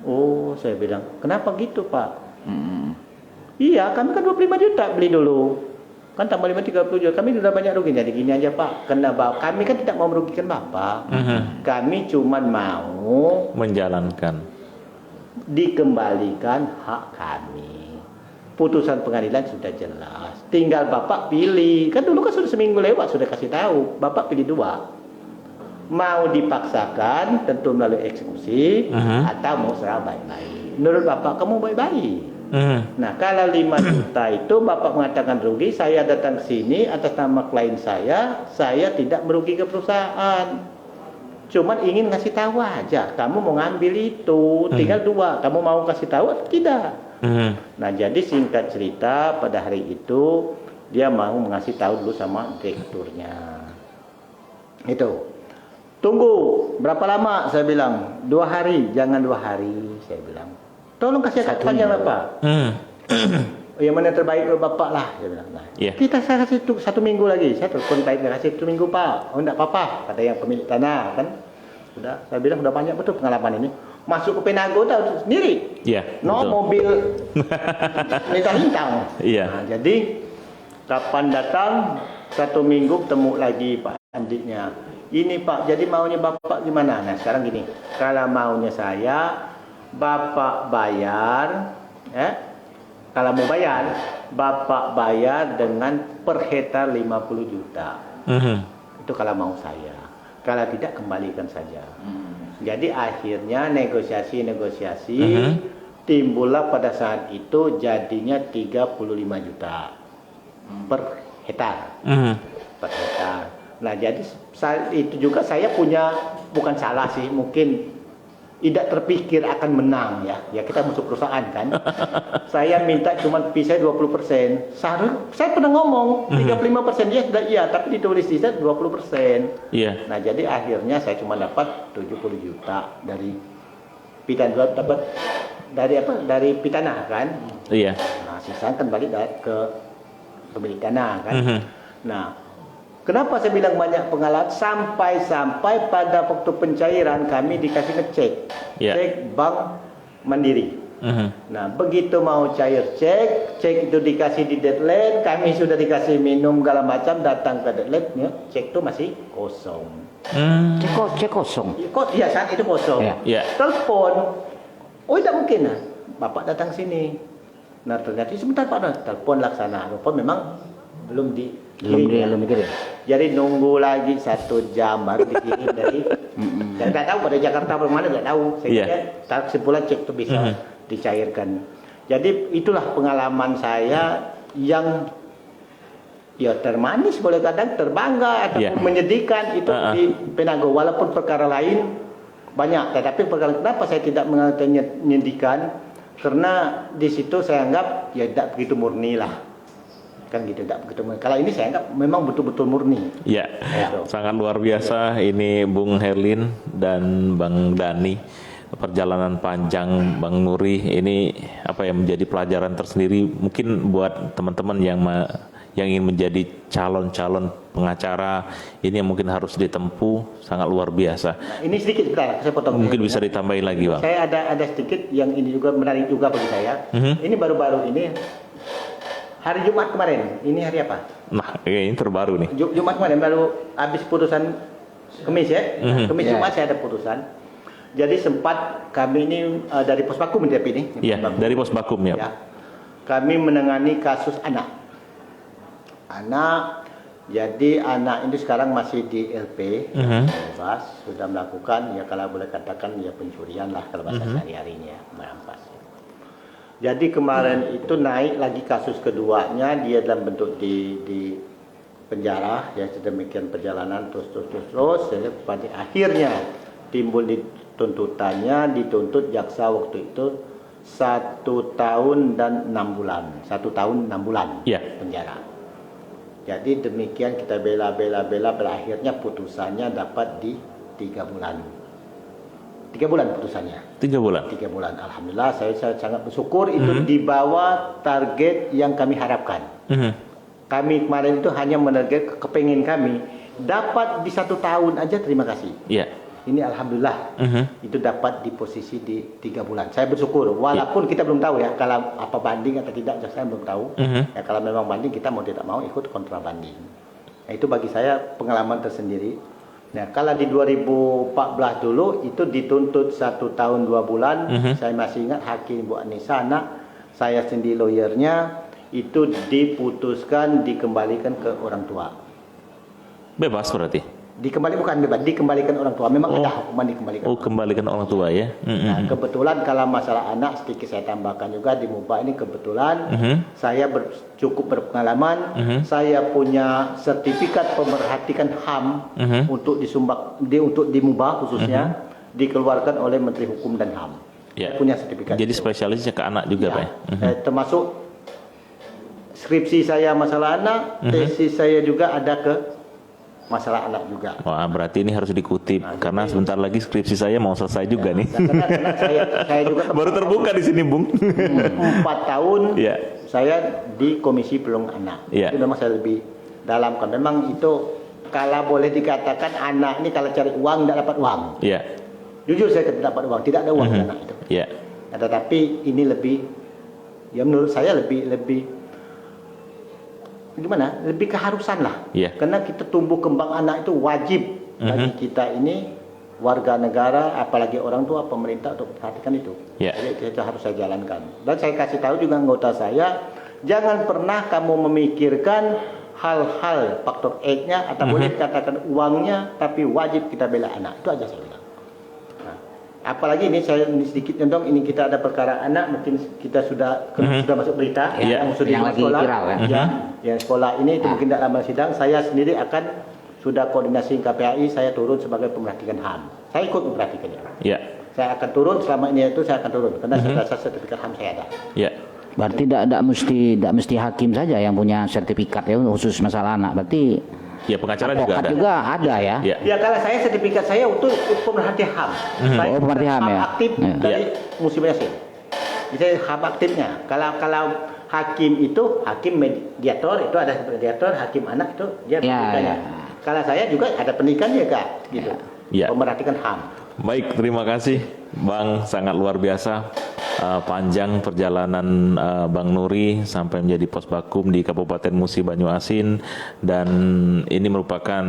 Oh, saya bilang, kenapa gitu Pak? Iya, kami kan 25 juta beli dulu. Kan tambah 30 juta, kami sudah banyak rugi. Jadi gini aja Pak, karena kami kan tidak mau merugikan Bapak. Kami cuma mau Menjalankan. dikembalikan hak kami. Putusan pengadilan sudah jelas. Tinggal Bapak pilih. Kan dulu kan sudah seminggu lewat sudah kasih tahu. Bapak pilih 2. Mau dipaksakan tentu melalui eksekusi atau mau serah baik-baik. Menurut Bapak kamu baik-baik. Nah kalau 5 juta itu Bapak mengatakan rugi, saya datang ke sini atas nama klien saya tidak merugikan perusahaan. Cuman ingin ngasih tahu aja, kamu mau ngambil itu, tinggal 2, kamu mau kasih tahu atau tidak? Nah jadi singkat cerita pada hari itu dia mau ngasih tahu dulu sama direkturnya. Itu. Tunggu berapa lama? Saya bilang 2 hari, jangan 2 hari. Saya bilang. Tolong kasih agak panjang apa? Yang mana terbaik untuk Bapak lah. Saya bilang. Nah, kita saya kasih 1 minggu lagi. Saya telepon Pak kasih 1 minggu Pak. Oh enggak apa-apa, kata yang pemilik tanah kan. Sudah, saya bilang udah banyak betul pengalaman ini. Masuk ke Penago tahu sendiri. Iya. No Betul. mobil lintang-lintang. Iya. Nah, jadi kapan datang 1 minggu ketemu lagi Pak Andinya. Ini Pak, jadi maunya Bapak gimana? Nah sekarang gini, kalau maunya saya Bapak bayar, kalau mau bayar, Bapak bayar dengan per hektar 50 juta. Itu kalau mau saya. Kalau tidak kembalikan saja. Jadi akhirnya negosiasi timbullah pada saat itu jadinya 35 juta per hektar. Per hektar. Nah jadi saat itu juga saya punya, bukan salah sih, mungkin tidak terpikir akan menang ya. Ya kita masuk perusahaan kan. Saya minta cuma fee saya 20%. Saya pernah ngomong 35% ya sudah iya, tapi ditulis di saya 20%. Iya. Nah, jadi akhirnya saya cuma dapat 70 juta dari Pitana, dapat dari apa? Dari Pitana kan. Iya. Nah, sisa kan balik ke pemilik tanah kan. Nah, kenapa saya bilang banyak pengalaman sampai pada waktu pencairan kami dikasih ngecek, cek Bank Mandiri. Nah, begitu mau cair cek itu dikasih di deadline, kami sudah dikasih minum segala macam, datang ke deadline, ya, cek itu masih kosong. Cek kosong. Kok ya saat itu kosong. Iya. Telepon, oh tidak mungkin lah, Bapak datang sini. Nah ternyata sebentar Pak, telepon laksana, telepon memang belum dikirim. Jadi nunggu lagi 1 jam baru dikirim dari. Dan nggak tahu pada Jakarta bagaimana nggak tahu. Saya kira kesimpulan cek itu bisa dicairkan. Jadi itulah pengalaman saya yang ya termanis, boleh kadang terbangga ataupun menyedihkan itu di Penanggo. Walaupun perkara lain banyak, tetapi perkara kenapa saya tidak menyedihkan? Karena di situ saya anggap ya tidak begitu murni lah, kan gitu, tidak begitu murni. Kalau ini saya anggap memang betul-betul murni. Ya, sangat luar biasa ini Bung Herlin dan Bang Dhani. Perjalanan panjang Bang Nuri ini apa yang menjadi pelajaran tersendiri mungkin buat teman-teman yang ingin menjadi calon-calon pengacara, ini yang mungkin harus ditempuh, sangat luar biasa. Nah, ini sedikit saya potong. Mungkin bisa ditambahin lagi, Bang. Saya ada sedikit yang ini juga menarik juga bagi saya. Ini baru-baru ini hari Jumat kemarin. Ini hari apa? Nah, ini terbaru nih. Jumat kemarin baru habis putusan Kamis ya. Kamis Jumat saya ada putusan. Jadi sempat kami ini dari Posbakum ini. Iya, dari Posbakum ya. Kami menangani kasus anak. Jadi anak ini sekarang masih di LP, bebas, sudah melakukan ya kalau boleh katakan ya pencurian lah kalau bahasa sehari-harinya, merampas. Jadi kemarin itu naik lagi kasus keduanya, dia dalam bentuk di penjara ya, sedemikian perjalanan terus pada akhirnya timbul tuntutannya, dituntut jaksa waktu itu 1 tahun dan 6 bulan, 1 tahun 6 bulan penjara. Jadi demikian kita bela, berakhirnya putusannya dapat di 3 bulan. 3 bulan putusannya. 3 bulan. 3 bulan. Alhamdulillah saya sangat bersyukur itu di bawah target yang kami harapkan. Kami kemarin itu hanya menarget kepengin kami dapat di 1 tahun aja, terima kasih. Ini alhamdulillah itu dapat di posisi di 3 bulan. Saya bersyukur walaupun kita belum tahu ya kalau apa banding atau tidak, saya belum tahu. Ya kalau memang banding kita mau tidak mau ikut kontra banding. Nah, itu bagi saya pengalaman tersendiri. Nah, kalau di 2014 dulu itu dituntut 1 tahun 2 bulan. Saya masih ingat hakim Bu Anissa anak saya sendiri lawyernya itu diputuskan dikembalikan ke orang tua. Bebas berarti? Bukan bebas, dikembalikan orang tua. Memang ada hukuman dikembalikan. Oh, kembalikan orang tua ya. Nah, kebetulan kalau masalah anak sedikit saya tambahkan juga di MUBA ini kebetulan saya cukup berpengalaman. Saya punya sertifikat pemerhatikan HAM untuk untuk di MUBA khususnya dikeluarkan oleh Menteri Hukum dan HAM. Saya punya sertifikat. Jadi spesialisnya ke anak juga, Pak ya? Termasuk skripsi saya masalah anak, tesis saya juga ada ke masalah anak juga. Wah, berarti ini harus dikutip karena sebentar lagi skripsi saya mau selesai juga nih. Karena saya juga baru terbuka di sini, Bung. 4 tahun saya di Komisi Pelindungan Anak. Itu memang saya lebih dalam kan. Memang itu kalau boleh dikatakan anak ini kalau cari uang tidak dapat uang. Jujur saya tidak dapat uang, tidak ada uang di anak itu. Nah, tetapi ini lebih, ya menurut saya lebih gimana? Lebih keharusan lah. Karena kita tumbuh kembang anak itu wajib bagi kita ini warga negara, apalagi orang tua, pemerintah untuk perhatikan itu. Jadi itu harus saya jalankan. Dan saya kasih tahu juga anggota saya, jangan pernah kamu memikirkan hal-hal faktor X-nya atau boleh dikatakan uangnya, tapi wajib kita bela anak. Itu aja saya bilang. Apalagi ini saya sedikit contoh, ini kita ada perkara anak, mungkin kita sudah masuk berita yang lagi sekolah, viral yang sekolah ini itu mungkin tidak lama sidang. Saya sendiri akan sudah koordinasi KPAI, saya turun sebagai pemerhatikan HAM. Saya ikut memperhatikannya. Saya akan turun selama ini itu saya akan turun karena saya rasa sertifikat HAM saya ada. Ya. Berarti tidak mesti hakim saja yang punya sertifikat ya khusus masalah anak. Berarti Ya, pengacara juga advokat ada. juga ada ya. Ya. Ya kalau saya sertifikat saya untuk pemerhati HAM. Saya Oh, pemerhati HAM ya. aktif Ya. dari Musibah Yasin. Jadi HAM aktifnya. Kalau hakim itu hakim mediator itu ada mediator, hakim anak itu dia Ya, pendidikannya. ya. Kalau saya juga ada pendidikannya Kak, gitu. Ya. Pemerhatikan HAM. Baik, terima kasih Bang, sangat luar biasa. Panjang perjalanan Bang Nuri sampai menjadi Posbakum di Kabupaten Musi Banyuasin, dan ini merupakan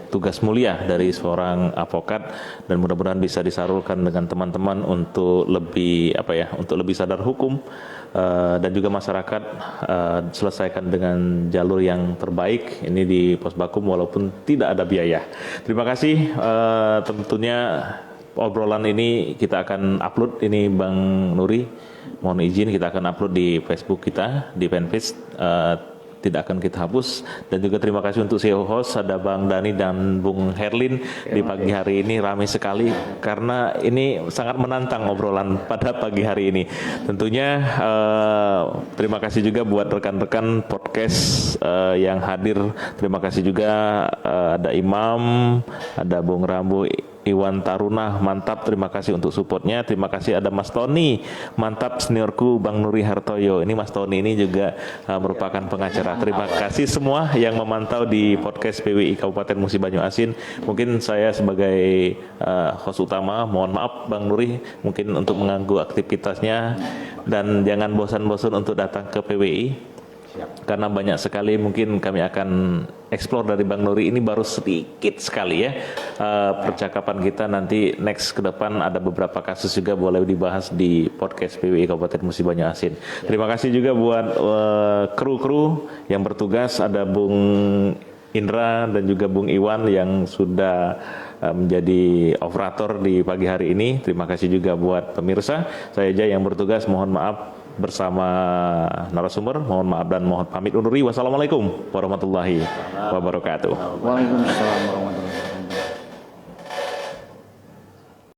tugas mulia dari seorang advokat, dan mudah-mudahan bisa disalurkan dengan teman-teman untuk lebih sadar hukum dan juga masyarakat, selesaikan dengan jalur yang terbaik ini di Posbakum walaupun tidak ada biaya. Terima kasih. Tentunya obrolan ini kita akan upload, ini Bang Nuri, mohon izin kita akan upload di Facebook kita, di fanpage, tidak akan kita hapus. Dan juga terima kasih untuk CEO host, ada Bang Dani dan Bung Herlin di pagi hari ini. Ramai sekali karena ini sangat menantang obrolan pada pagi hari ini. Tentunya terima kasih juga buat rekan-rekan podcast yang hadir. Terima kasih juga ada Imam, ada Bung Rambo, Iwan Taruna, mantap, terima kasih untuk supportnya. Terima kasih ada Mas Tony, mantap, seniorku Bang Nuri Hartoyo. Ini Mas Tony ini juga merupakan pengacara. Terima kasih semua yang memantau di podcast PWI Kabupaten Musi Banyuasin. Mungkin saya sebagai host utama, mohon maaf Bang Nuri mungkin untuk mengganggu aktivitasnya, dan jangan bosan-bosan untuk datang ke PWI. Karena banyak sekali mungkin kami akan explore dari Bang Nuri. Ini baru sedikit sekali ya percakapan kita. Nanti next ke depan ada beberapa kasus juga boleh dibahas di podcast PWI Kabupaten Musi Banyuasin. Terima kasih juga buat kru-kru yang bertugas, ada Bung Indra dan juga Bung Iwan yang sudah menjadi operator di pagi hari ini. Terima kasih juga buat pemirsa. Saya aja yang bertugas, mohon maaf bersama narasumber, mohon maaf dan mohon pamit undur diri. Wassalamualaikum warahmatullahi wabarakatuh. Waalaikumsalam warahmatullahi wabarakatuh.